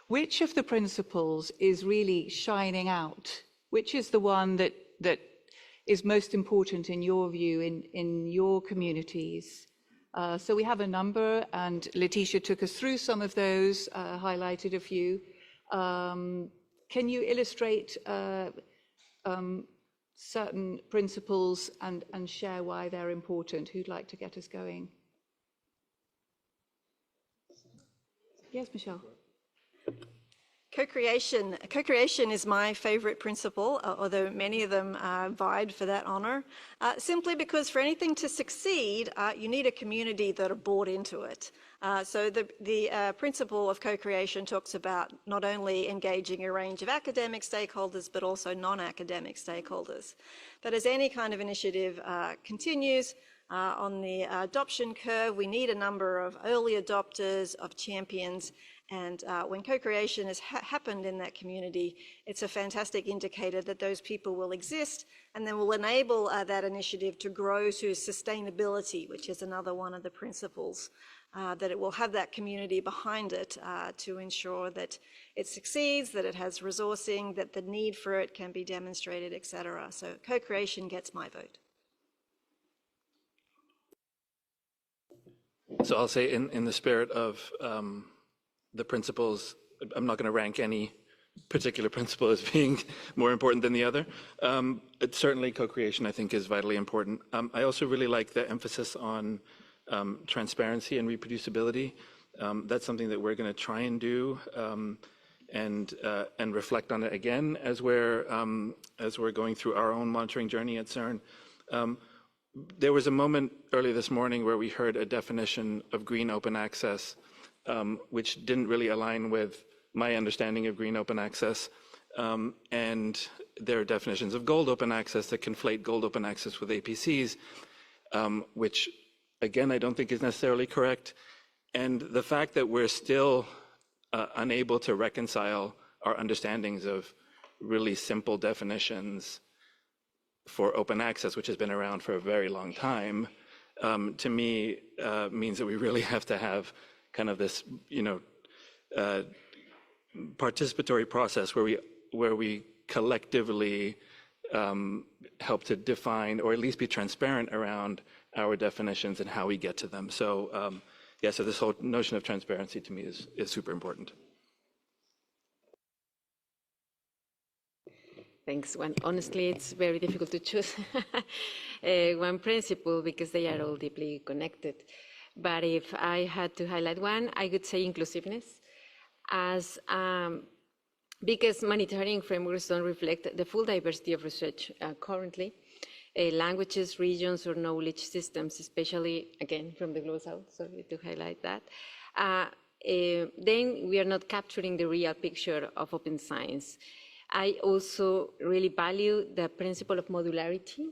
which of the principles is really shining out? Which is the one that is most important in your view, in your communities? So we have a number, and Laetitia took us through some of those, highlighted a few. Can you illustrate certain principles and share why they're important? Who'd like to get us going? Yes, Michelle. Co-creation is my favorite principle, although many of them vied for that honor, simply because for anything to succeed, you need a community that are bought into it. So the principle of co-creation talks about not only engaging a range of academic stakeholders, but also non-academic stakeholders. But as any kind of initiative continues, on the adoption curve, we need a number of early adopters, of champions, and when co-creation has happened in that community, it's a fantastic indicator that those people will exist and then will enable that initiative to grow to sustainability, which is another one of the principles, that it will have that community behind it to ensure that it succeeds, that it has resourcing, that the need for it can be demonstrated, etc. So co-creation gets my vote. So I'll say in the spirit of the principles, I'm not going to rank any particular principle as being more important than the other. It's certainly co-creation, I think, is vitally important. I also really like the emphasis on transparency and reproducibility. That's something that we're going to try and do and reflect on it again as we're going through our own monitoring journey at CERN. There was a moment early this morning where we heard a definition of green open access, which didn't really align with my understanding of green open access. And there are definitions of gold open access that conflate gold open access with APCs, which, again, I don't think is necessarily correct. And the fact that we're still unable to reconcile our understandings of really simple definitions for open access, which has been around for a very long time, to me means that we really have to have kind of this, participatory process where we collectively help to define or at least be transparent around our definitions and how we get to them. So so this whole notion of transparency to me is super important. Thanks. Honestly, it's very difficult to choose one principle because they are all deeply connected. But if I had to highlight one, I would say inclusiveness, as because monitoring frameworks don't reflect the full diversity of research currently. Languages, regions, or knowledge systems, especially, again, from the Global South, sorry to highlight that, then we are not capturing the real picture of open science. I also really value the principle of modularity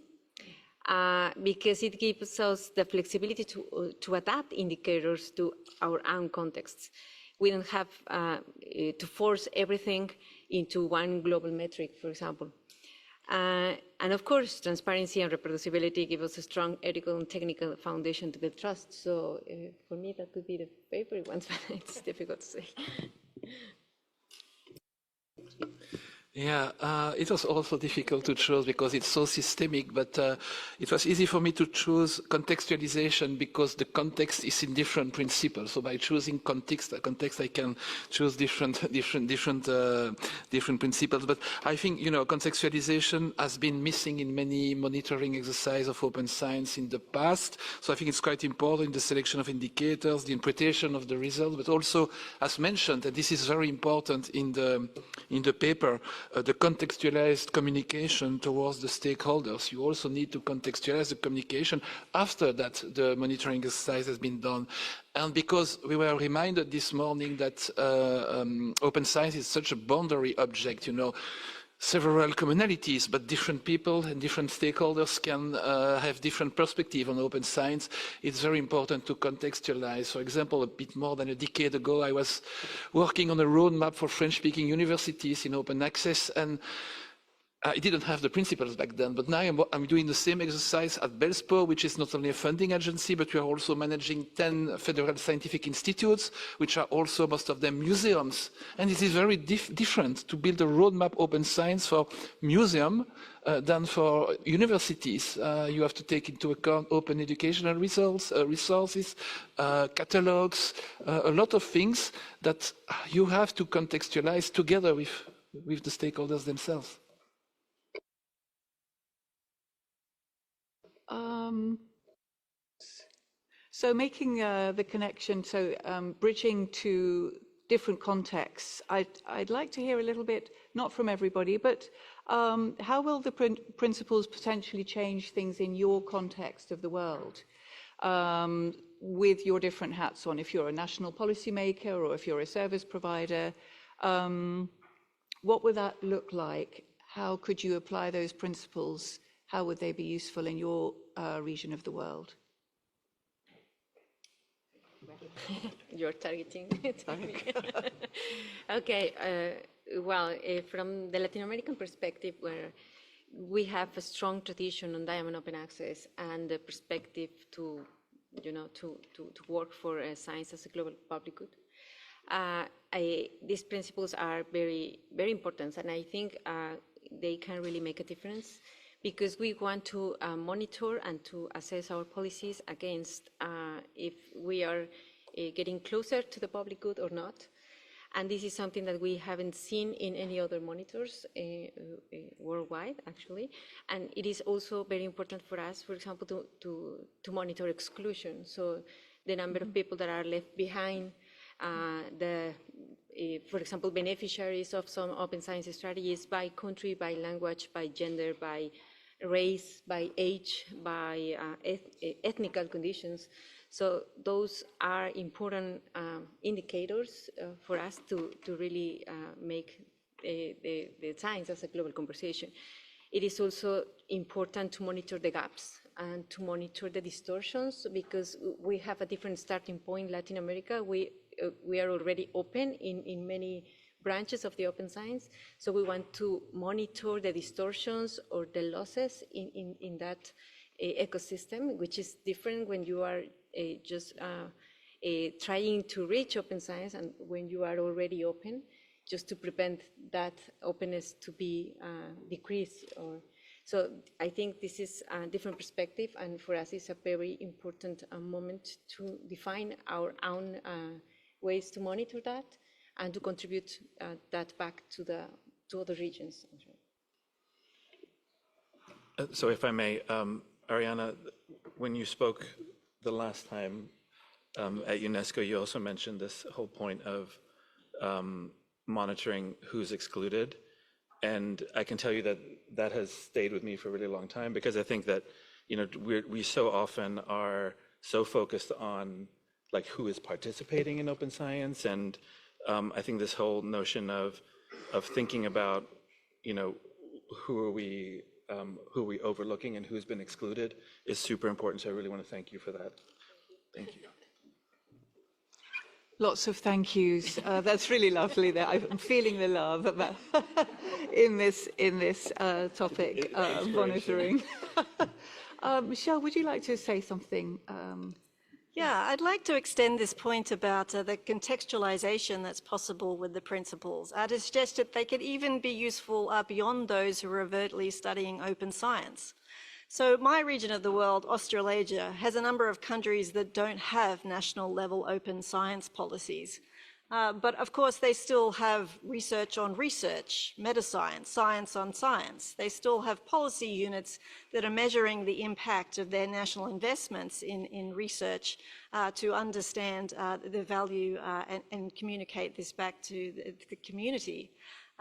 because it gives us the flexibility to adapt indicators to our own contexts. We don't have to force everything into one global metric, for example. And of course, transparency and reproducibility give us a strong ethical and technical foundation to build trust. So for me, that would be the favorite ones, but it's difficult to say. Yeah, it was also difficult to choose because it's so systemic, but it was easy for me to choose contextualization because the context is in different principles. So by choosing context I can choose different principles. But I think, contextualization has been missing in many monitoring exercises of open science in the past. So I think it's quite important in the selection of indicators, the interpretation of the results, but also, as mentioned, and this is very important in the paper, the contextualized communication towards the stakeholders. You also need to contextualize the communication after that the monitoring exercise has been done. And because we were reminded this morning that open science is such a boundary object, several commonalities, but different people and different stakeholders can have different perspectives on open science. It's very important to contextualize. For example, a bit more than a decade ago, I was working on a roadmap for French-speaking universities in open access, and I didn't have the principles back then, but now I'm doing the same exercise at BELSPO, which is not only a funding agency, but we are also managing 10 federal scientific institutes, which are also, most of them, museums. And it is very different to build a roadmap open science for museum than for universities. You have to take into account open educational resources, catalogs, a lot of things that you have to contextualize together with the stakeholders themselves. So making the connection, bridging to different contexts. I'd like to hear a little bit, not from everybody, but how will the principles potentially change things in your context of the world with your different hats on? If you're a national policymaker or if you're a service provider, what would that look like? How could you apply those principles? How would they be useful in your region of the world? You're targeting. Okay. Well, from the Latin American perspective, where we have a strong tradition on diamond open access and the perspective to, to work for science as a global public good, these principles are very, very important, and I think they can really make a difference, because we want to monitor and to assess our policies against if we are getting closer to the public good or not. And this is something that we haven't seen in any other monitors worldwide, actually. And it is also very important for us, for example, to monitor exclusion. So the number of people that are left behind, for example, beneficiaries of some open science strategies by country, by language, by gender, by race, by age, by ethnical conditions. So those are important indicators for us to really make the science as a global conversation. It is also important to monitor the gaps and to monitor the distortions, because we have a different starting point in Latin America. We are already open in many branches of the open science, so we want to monitor the distortions or the losses in that ecosystem, which is different when you are just trying to reach open science and when you are already open, just to prevent that openness to be decreased. So I think this is a different perspective, and for us it's a very important moment to define our own ways to monitor that and to contribute that back to other regions. So if I may, Arianna, when you spoke the last time at UNESCO, you also mentioned this whole point of monitoring who's excluded. And I can tell you that that has stayed with me for a really long time, because I think that, we so often are so focused on like who is participating in open science. And I think this whole notion of thinking about, who are we overlooking and who's been excluded is super important. So I really want to thank you for that. Thank you. Lots of thank yous. That's really lovely. There, I'm feeling the love about in this topic monitoring. Michelle, would you like to say something? Yeah, I'd like to extend this point about the contextualization that's possible with the principles, to suggest that they could even be useful beyond those who are overtly studying open science. So my region of the world, Australasia, has a number of countries that don't have national level open science policies. But of course, they still have research on research, meta-science, science on science. They still have policy units that are measuring the impact of their national investments in research to understand the value and communicate this back to the community.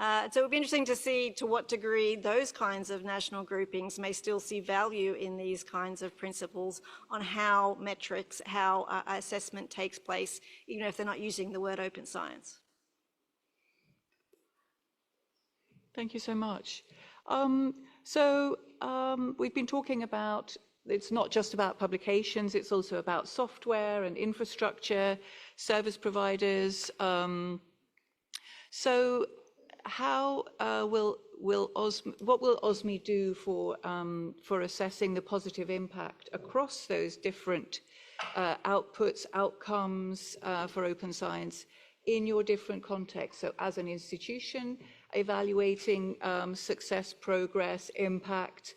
So it would be interesting to see to what degree those kinds of national groupings may still see value in these kinds of principles on how metrics, how assessment takes place, even if they're not using the word open science. Thank you so much. We've been talking about, it's not just about publications, it's also about software and infrastructure, service providers. How what will OSME do for assessing the positive impact across those different outputs, outcomes for open science in your different contexts? So as an institution, evaluating success, progress, impact,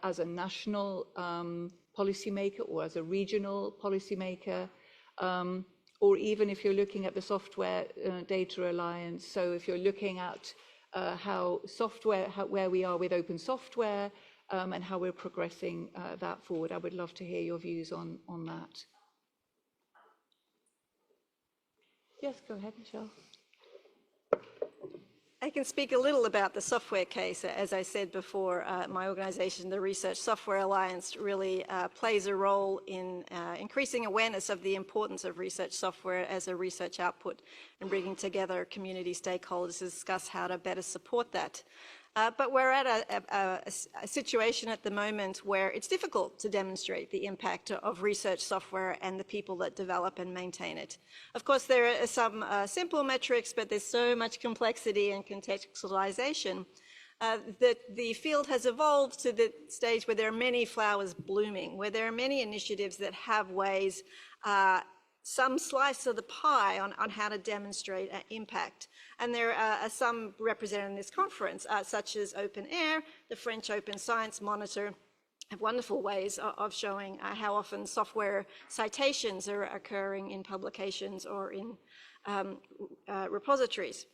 as a national policymaker or as a regional policymaker, or even if you're looking at the Software Data Alliance. So if you're looking at where we are with open software and how we're progressing that forward, I would love to hear your views on that. Yes, go ahead, Michelle. I can speak a little about the software case. As I said before, my organisation, the Research Software Alliance, really plays a role in increasing awareness of the importance of research software as a research output and bringing together community stakeholders to discuss how to better support that. But we're at a situation at the moment where it's difficult to demonstrate the impact of research software and the people that develop and maintain it. Of course, there are some simple metrics, but there's so much complexity and contextualization that the field has evolved to the stage where there are many flowers blooming, where there are many initiatives that have ways, some slice of the pie on how to demonstrate impact. And there are some represented in this conference, such as Open Air, the French Open Science Monitor, have wonderful ways of showing how often software citations are occurring in publications or in repositories.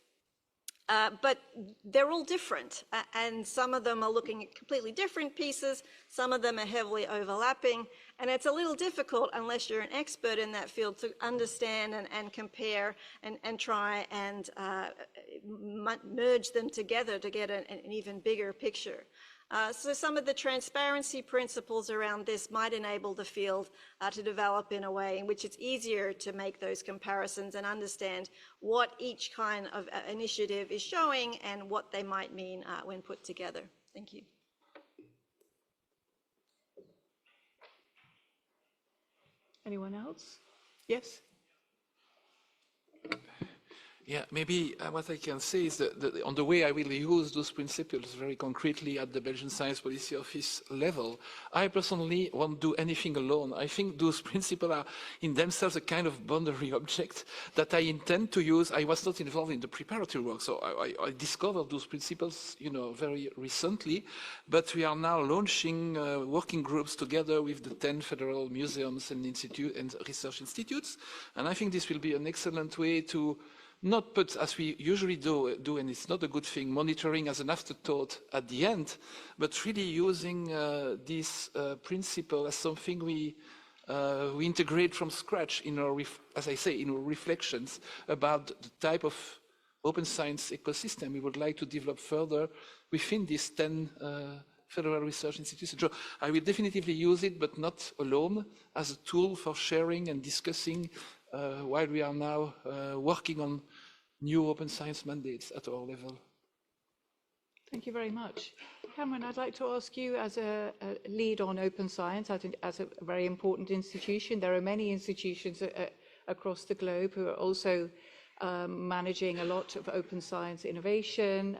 But they're all different, and some of them are looking at completely different pieces, some of them are heavily overlapping, and it's a little difficult unless you're an expert in that field to understand and compare and try and merge them together to get an even bigger picture. So some of the transparency principles around this might enable the field to develop in a way in which it's easier to make those comparisons and understand what each kind of initiative is showing and what they might mean when put together. Thank you. Anyone else? Yes. Yeah, maybe what I can say is that on the way I will use those principles very concretely at the Belgian Science Policy Office level, I personally won't do anything alone. I think those principles are in themselves a kind of boundary object that I intend to use. I was not involved in the preparatory work, so I discovered those principles, very recently, but we are now launching working groups together with the 10 federal museums and research institutes, and I think this will be an excellent way to not put, as we usually do, and it's not a good thing, monitoring as an afterthought at the end, but really using this principle as something we integrate from scratch in our, as I say, in our reflections about the type of open science ecosystem we would like to develop further within these 10 federal research institutions. So I will definitively use it, but not alone, as a tool for sharing and discussing while we are now working on new open science mandates at our level. Thank you very much. Kamran, I'd like to ask you, as a lead on open science, as a very important institution, there are many institutions across the globe who are also managing a lot of open science innovation.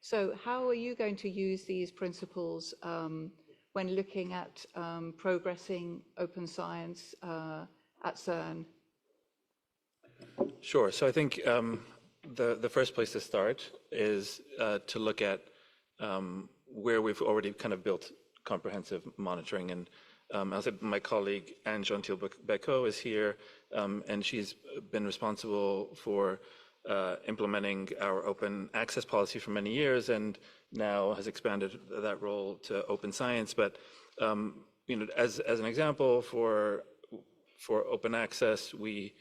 So how are you going to use these principles when looking at progressing open science at CERN? Sure. So I think the first place to start is to look at where we've already kind of built comprehensive monitoring. And as my colleague Arianna Becerril is here, and she's been responsible for implementing our open access policy for many years, and now has expanded that role to open science. But as an example for open access, we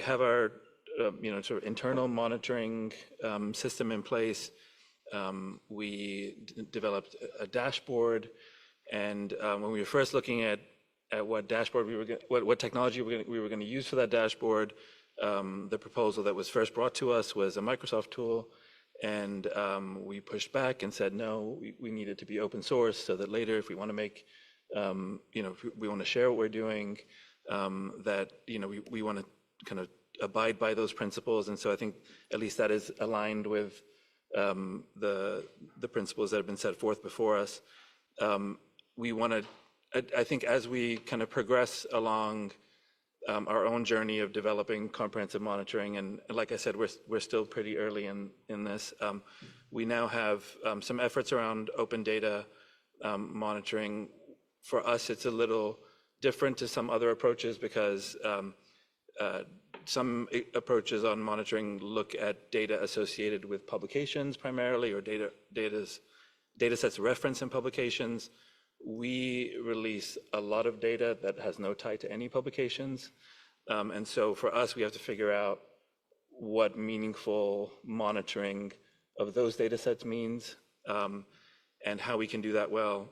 have our sort of internal monitoring system in place. We developed a dashboard, and when we were first looking at what dashboard what technology we were going to use for that dashboard, the proposal that was first brought to us was a Microsoft tool, and we pushed back and said no, we need it to be open source, so that later, if we want to make, if we want to share what we're doing, that we want to kind of abide by those principles. And so I think at least that is aligned with the principles that have been set forth before us. We want to, I think, as we kind of progress along our own journey of developing comprehensive monitoring, and like I said, we're still pretty early in this. We now have some efforts around open data monitoring. For us, it's a little different to some other approaches because some approaches on monitoring look at data associated with publications primarily, or data sets referenced in publications. We release a lot of data that has no tie to any publications. And so for us, we have to figure out what meaningful monitoring of those data sets means, and how we can do that well.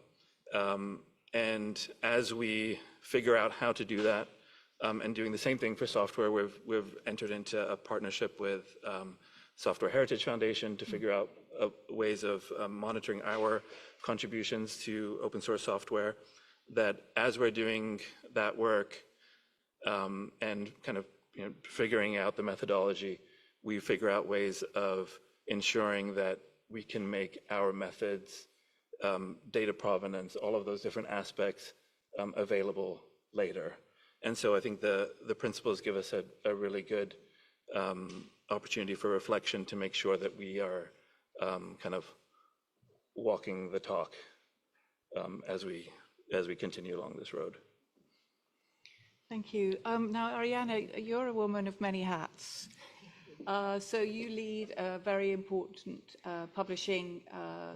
And as we figure out how to do that, and doing the same thing for software, we've entered into a partnership with Software Heritage Foundation to figure out ways of monitoring our contributions to open source software, that as we're doing that work and kind of figuring out the methodology, we figure out ways of ensuring that we can make our methods, data provenance, all of those different aspects available later. And so I think the principles give us a really good opportunity for reflection to make sure that we are kind of walking the talk as we continue along this road. Thank you. Now, Arianna, you're a woman of many hats. So you lead a very important publishing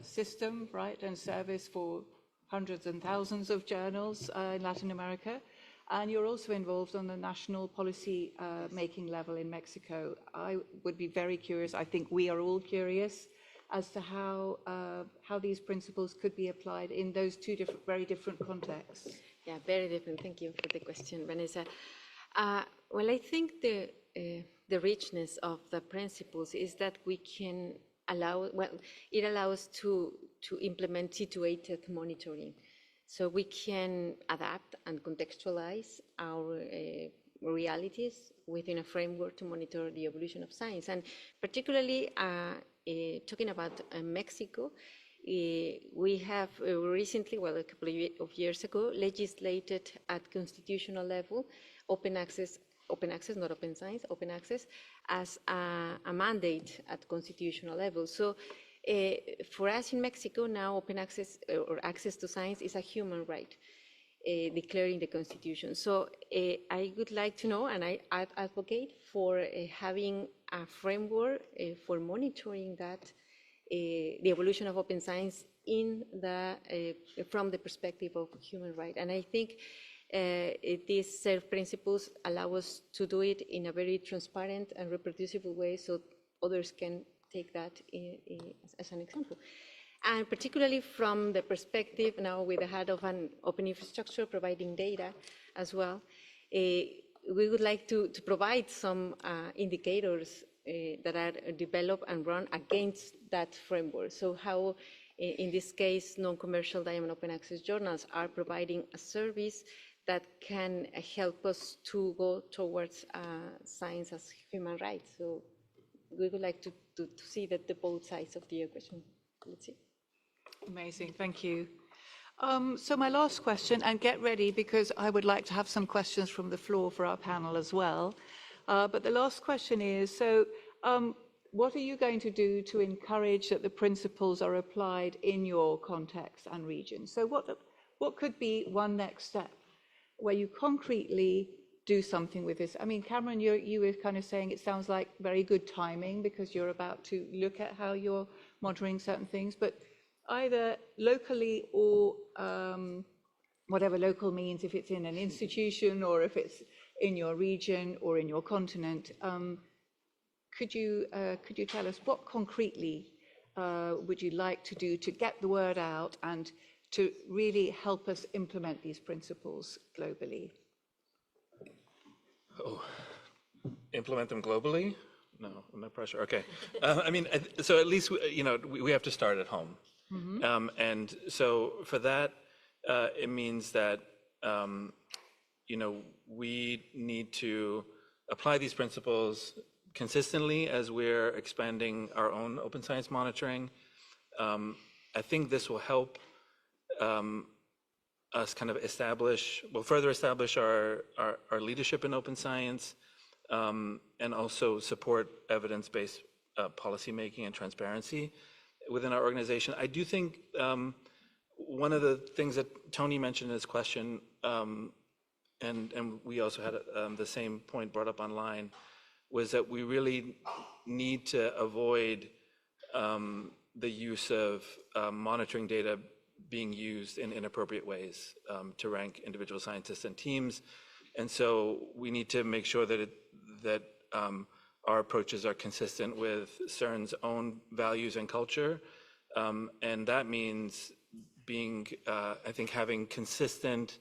system, right, and service for hundreds and thousands of journals in Latin America. And you're also involved on the national policy making level in Mexico. I would be very curious, I think we are all curious, as to how these principles could be applied in those two very different contexts. Yeah, very different. Thank you for the question, Vanessa. Well, I think the richness of the principles is that we can it allows to implement situated monitoring. So we can adapt and contextualize our realities within a framework to monitor the evolution of science. And particularly talking about Mexico, we have recently, well, a couple of years ago, legislated at constitutional level open access, not open science, open access as a mandate at constitutional level. So for us in Mexico now, open access or access to science is a human right declared in the Constitution. So I would like to know, and I advocate for having a framework for monitoring that the evolution of open science in from the perspective of human right. And I think these self-principles allow us to do it in a very transparent and reproducible way, so others can take that as an example. And particularly from the perspective now with the head of an open infrastructure providing data as well, we would like to provide some indicators that are developed and run against that framework. So how, in this case, non-commercial diamond open access journals are providing a service that can help us to go towards science as human rights. So we would like to see that the both sides of the equation. Let's see. Amazing, thank you. So my last question, and get ready because I would like to have some questions from the floor for our panel as well. But the last question is, so what are you going to do to encourage that the principles are applied in your context and region? So what could be one next step where you concretely do something with this? I mean, Kamran, you were kind of saying it sounds like very good timing because you're about to look at how you're monitoring certain things, but either locally or whatever local means, if it's in an institution or if it's in your region or in your continent, could you tell us what concretely would you like to do to get the word out and to really help us implement these principles globally? Oh, implement them globally? No pressure. Okay. I mean, so at least we have to start at home. Mm-hmm. And so for that, it means that we need to apply these principles consistently as we're expanding our own open science monitoring. I think this will help us kind of further establish our leadership in open science, and also support evidence-based policymaking and transparency within our organization. I do think one of the things that Tony mentioned in his question, and we also had the same point brought up online, was that we really need to avoid the use of monitoring data being used in inappropriate ways to rank individual scientists and teams. And so we need to make sure that our approaches are consistent with CERN's own values and culture. And that means being, I think, having consistent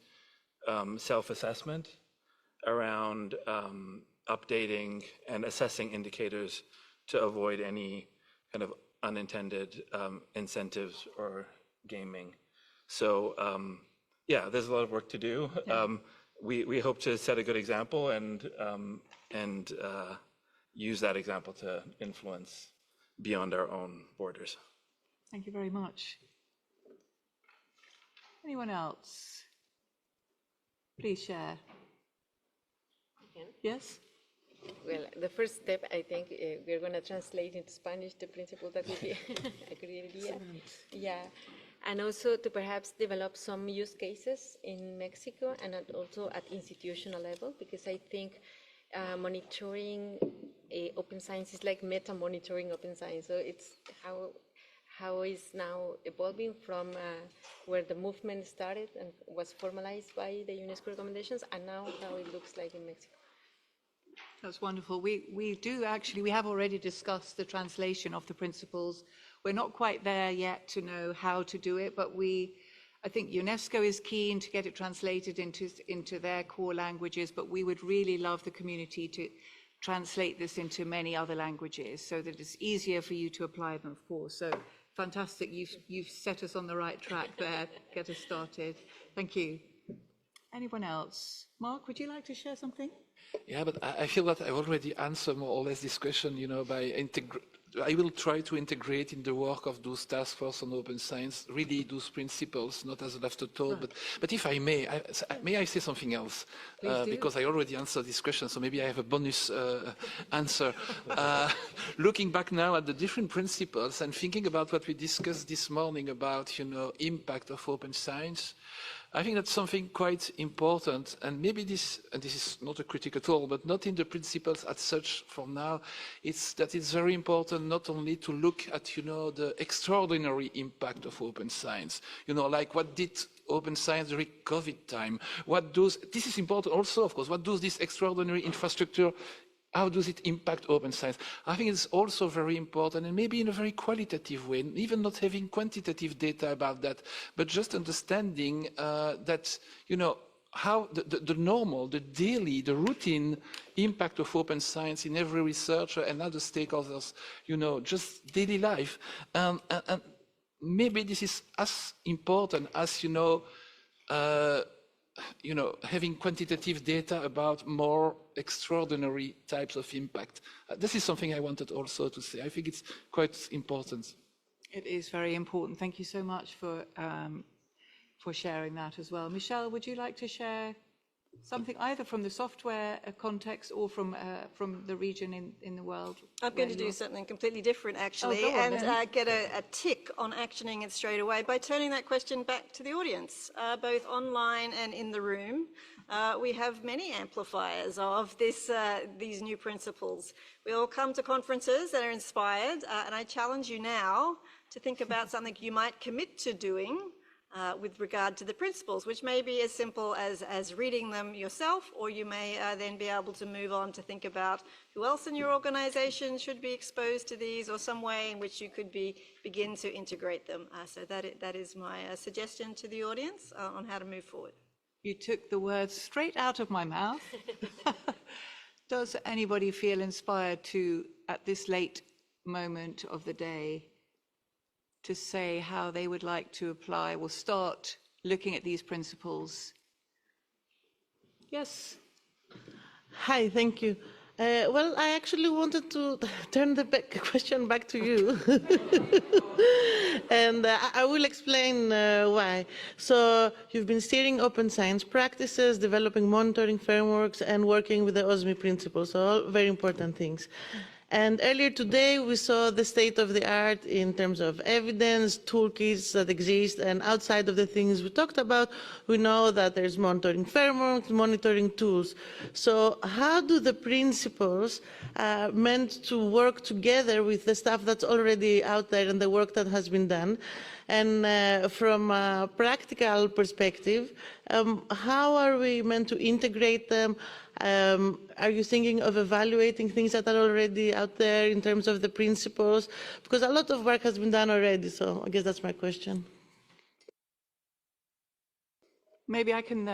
self-assessment around updating and assessing indicators to avoid any kind of unintended incentives or gaming. So yeah, there's a lot of work to do. Yeah. We hope to set a good example and use that example to influence beyond our own borders. Thank you very much. Anyone else? Please share. Yes? Well, the first step, I think, we're going to translate into Spanish the principle that would be a great idea. Yeah, and also to perhaps develop some use cases in Mexico and also at institutional level, because I think monitoring open science is like meta-monitoring open science. So it's how is now evolving from where the movement started and was formalized by the UNESCO recommendations, and now how it looks like in Mexico. That's wonderful. We have already discussed the translation of the principles. We're not quite there yet to know how to do it, but I think UNESCO is keen to get it translated into their core languages, but we would really love the community to translate this into many other languages so that it's easier for you to apply them for. So fantastic, you've set us on the right track there, get us started. Thank you. Anyone else? Marc, would you like to share something? Yeah, but I feel that I already answered more or less this question, by I will try to integrate in the work of those task force on open science, really those principles, not as an afterthought, but if I may I say something else? Because I already answered this question, so maybe I have a bonus answer. Looking back now at the different principles and thinking about what we discussed this morning about, impact of open science, I think that's something quite important, and maybe this is not a critic at all, but not in the principles as such for now. It's very important not only to look at, the extraordinary impact of open science, like what did open science during COVID time? This is important also, of course, what does this extraordinary infrastructure, how does it impact open science? I think it's also very important, and maybe in a very qualitative way, even not having quantitative data about that, but just understanding that, how the normal, the daily, the routine impact of open science in every researcher and other stakeholders, just daily life. And maybe this is as important as, having quantitative data about more extraordinary types of impact. This is something I wanted also to say. I think it's quite important. It is very important. Thank you so much for sharing that as well. Michelle, would you like to share something either from the software context or from the region in the world? I'm going to do something completely different, actually, get a tick on actioning it straight away by turning that question back to the audience, both online and in the room. We have many amplifiers of these new principles. We all come to conferences that are inspired, and I challenge you now to think about something you might commit to doing with regard to the principles, which may be as simple as reading them yourself, or you may then be able to move on to think about who else in your organization should be exposed to these, or some way in which you could begin to integrate them. So that is my suggestion to the audience on how to move forward. You took the words straight out of my mouth. Does anybody feel inspired to, at this late moment of the day, to say how they would like to apply or start looking at these principles? Yes. Hi, thank you. Well, I actually wanted to turn the question back to you. And I will explain why. So you've been steering open science practices, developing monitoring frameworks, and working with the OSMI principles, so all very important things. And earlier today, we saw the state of the art in terms of evidence, toolkits that exist, and outside of the things we talked about, we know that there's monitoring frameworks, monitoring tools. So how do the principles meant to work together with the stuff that's already out there and the work that has been done? And from a practical perspective, how are we meant to integrate them? Are you thinking of evaluating things that are already out there in terms of the principles? Because a lot of work has been done already, so I guess that's my question. Maybe I can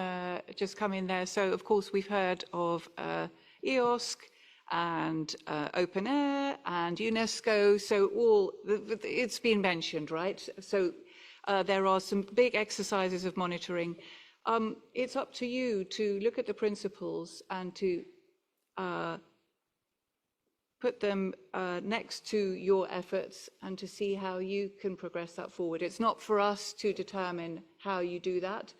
just come in there. So, of course, we've heard of EOSC and Open Air and UNESCO. So it's been mentioned, right? So there are some big exercises of monitoring. It's up to you to look at the principles and to put them next to your efforts and to see how you can progress that forward. It's not for us to determine how you do that.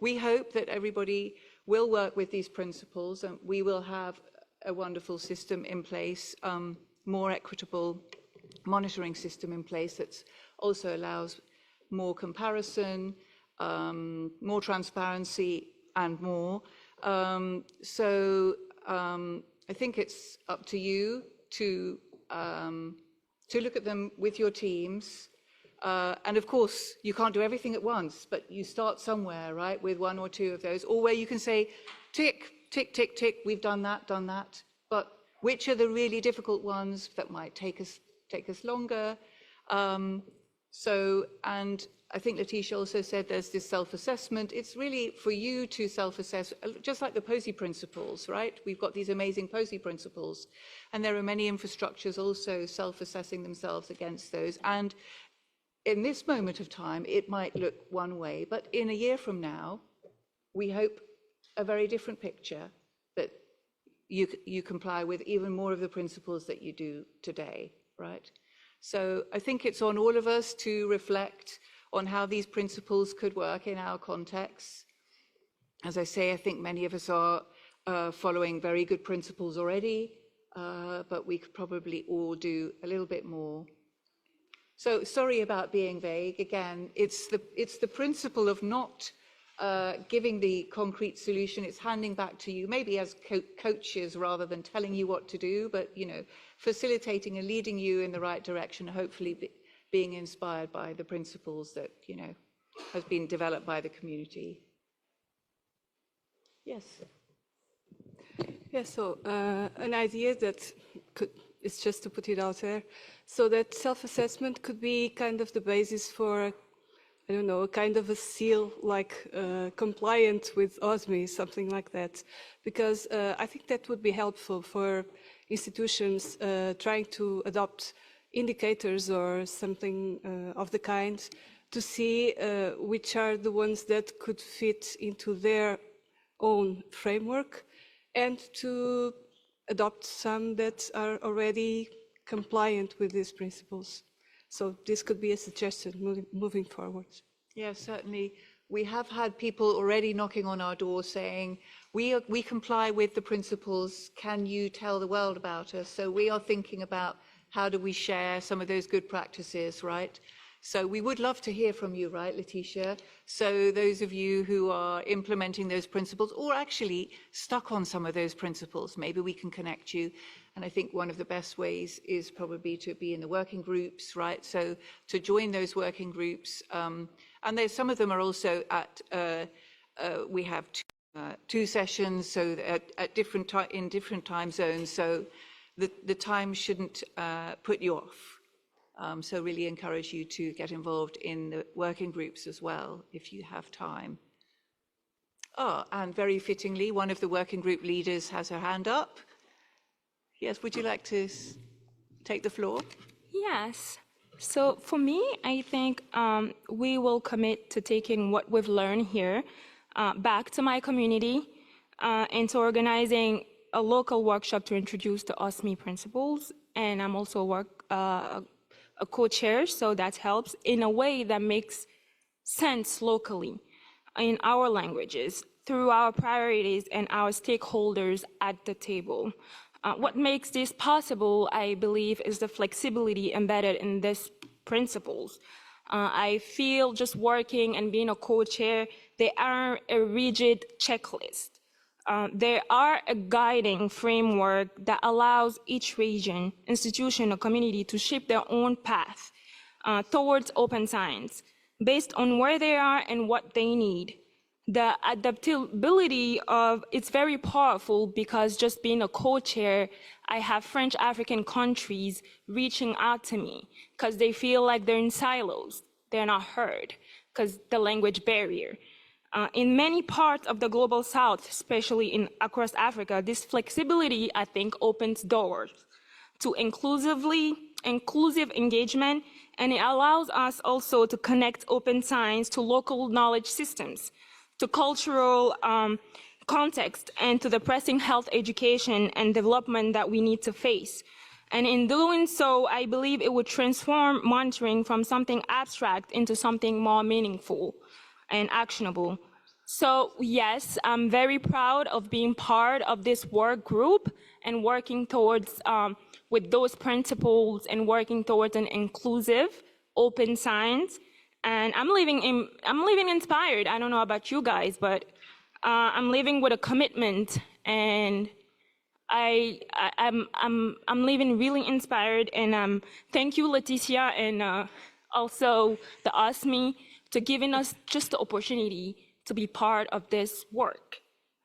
We hope that everybody will work with these principles and we will have a wonderful system in place, more equitable monitoring system in place that also allows more comparison, more transparency and more. So I think it's up to you to look at them with your teams. And of course, you can't do everything at once, but you start somewhere, right, with one or two of those, or where you can say, tick, tick, tick, tick, we've done that. But which are the really difficult ones that might take us longer? And I think Laetitia also said there's this self-assessment. It's really for you to self-assess, just like the POSI principles, right? We've got these amazing POSI principles, and there are many infrastructures also self-assessing themselves against those. And in this moment of time, it might look one way, but in a year from now, we hope a very different picture, that you comply with even more of the principles that you do today, right? So I think it's on all of us to reflect on how these principles could work in our context. As I say, I think many of us are following very good principles already, but we could probably all do a little bit more. So sorry about being vague. Again, it's the principle of not giving the concrete solution. It's handing back to you, maybe as coaches rather than telling you what to do, but facilitating and leading you in the right direction, hopefully being inspired by the principles that has been developed by the community. Yes. Yeah, so an idea that it's just to put it out there, so that self-assessment could be kind of the basis for, I don't know, a kind of a seal, like compliant with OSMI, something like that. Because I think that would be helpful for institutions trying to adopt indicators or something of the kind to see which are the ones that could fit into their own framework, and to adopt some that are already compliant with these principles. So this could be a suggestion moving forward. Yeah, certainly. We have had people already knocking on our door saying, we comply with the principles, can you tell the world about us? So we are thinking about how do we share some of those good practices, right? So we would love to hear from you, right, Laetitia? So those of you who are implementing those principles or actually stuck on some of those principles, maybe we can connect you. And I think one of the best ways is probably to be in the working groups, right? So to join those working groups. And there's some of them are also at, we have two sessions, so at different in different time zones. So the time shouldn't put you off. So really encourage you to get involved in the working groups as well, if you have time. Oh, and very fittingly, one of the working group leaders has her hand up. Yes, would you like to take the floor? Yes. So for me, I think we will commit to taking what we've learned here back to my community and to organizing a local workshop to introduce the OSMI principles. And I'm also a co-chair, so that helps in a way that makes sense locally in our languages through our priorities and our stakeholders at the table. What makes this possible, I believe, is the flexibility embedded in these principles. I feel just working and being a co-chair, they are a rigid checklist. They are a guiding framework that allows each region, institution, or community to shape their own path towards open science based on where they are and what they need. The adaptability of it's very powerful because just being a co-chair, I have French African countries reaching out to me because they feel like they're in silos. They're not heard because the language barrier. In many parts of the global south, especially across Africa, this flexibility, I think, opens doors to inclusive engagement, and it allows us also to connect open science to local knowledge systems, to cultural context, and to the pressing health education and development that we need to face. And in doing so, I believe it would transform monitoring from something abstract into something more meaningful and actionable. So yes, I'm very proud of being part of this work group and working towards, with those principles and working towards an inclusive, open science. And I'm living inspired. I don't know about you guys, but I'm living with a commitment, and I'm living really inspired. And thank you, Laetitia, and also the ASME, to giving us just the opportunity to be part of this work.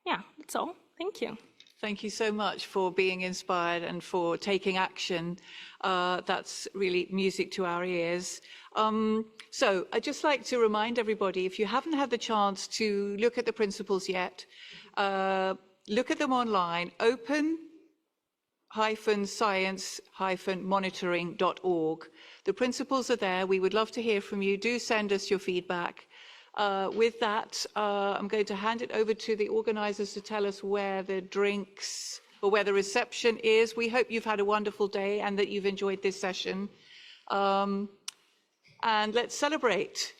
Yeah, that's all. Thank you. Thank you so much for being inspired and for taking action. That's really music to our ears. So I'd just like to remind everybody, if you haven't had the chance to look at the principles yet, look at them online, open-science-monitoring.org. The principles are there. We would love to hear from you. Do send us your feedback. With that, I'm going to hand it over to the organisers to tell us where the drinks or where the reception is. We hope you've had a wonderful day and that you've enjoyed this session. And let's celebrate.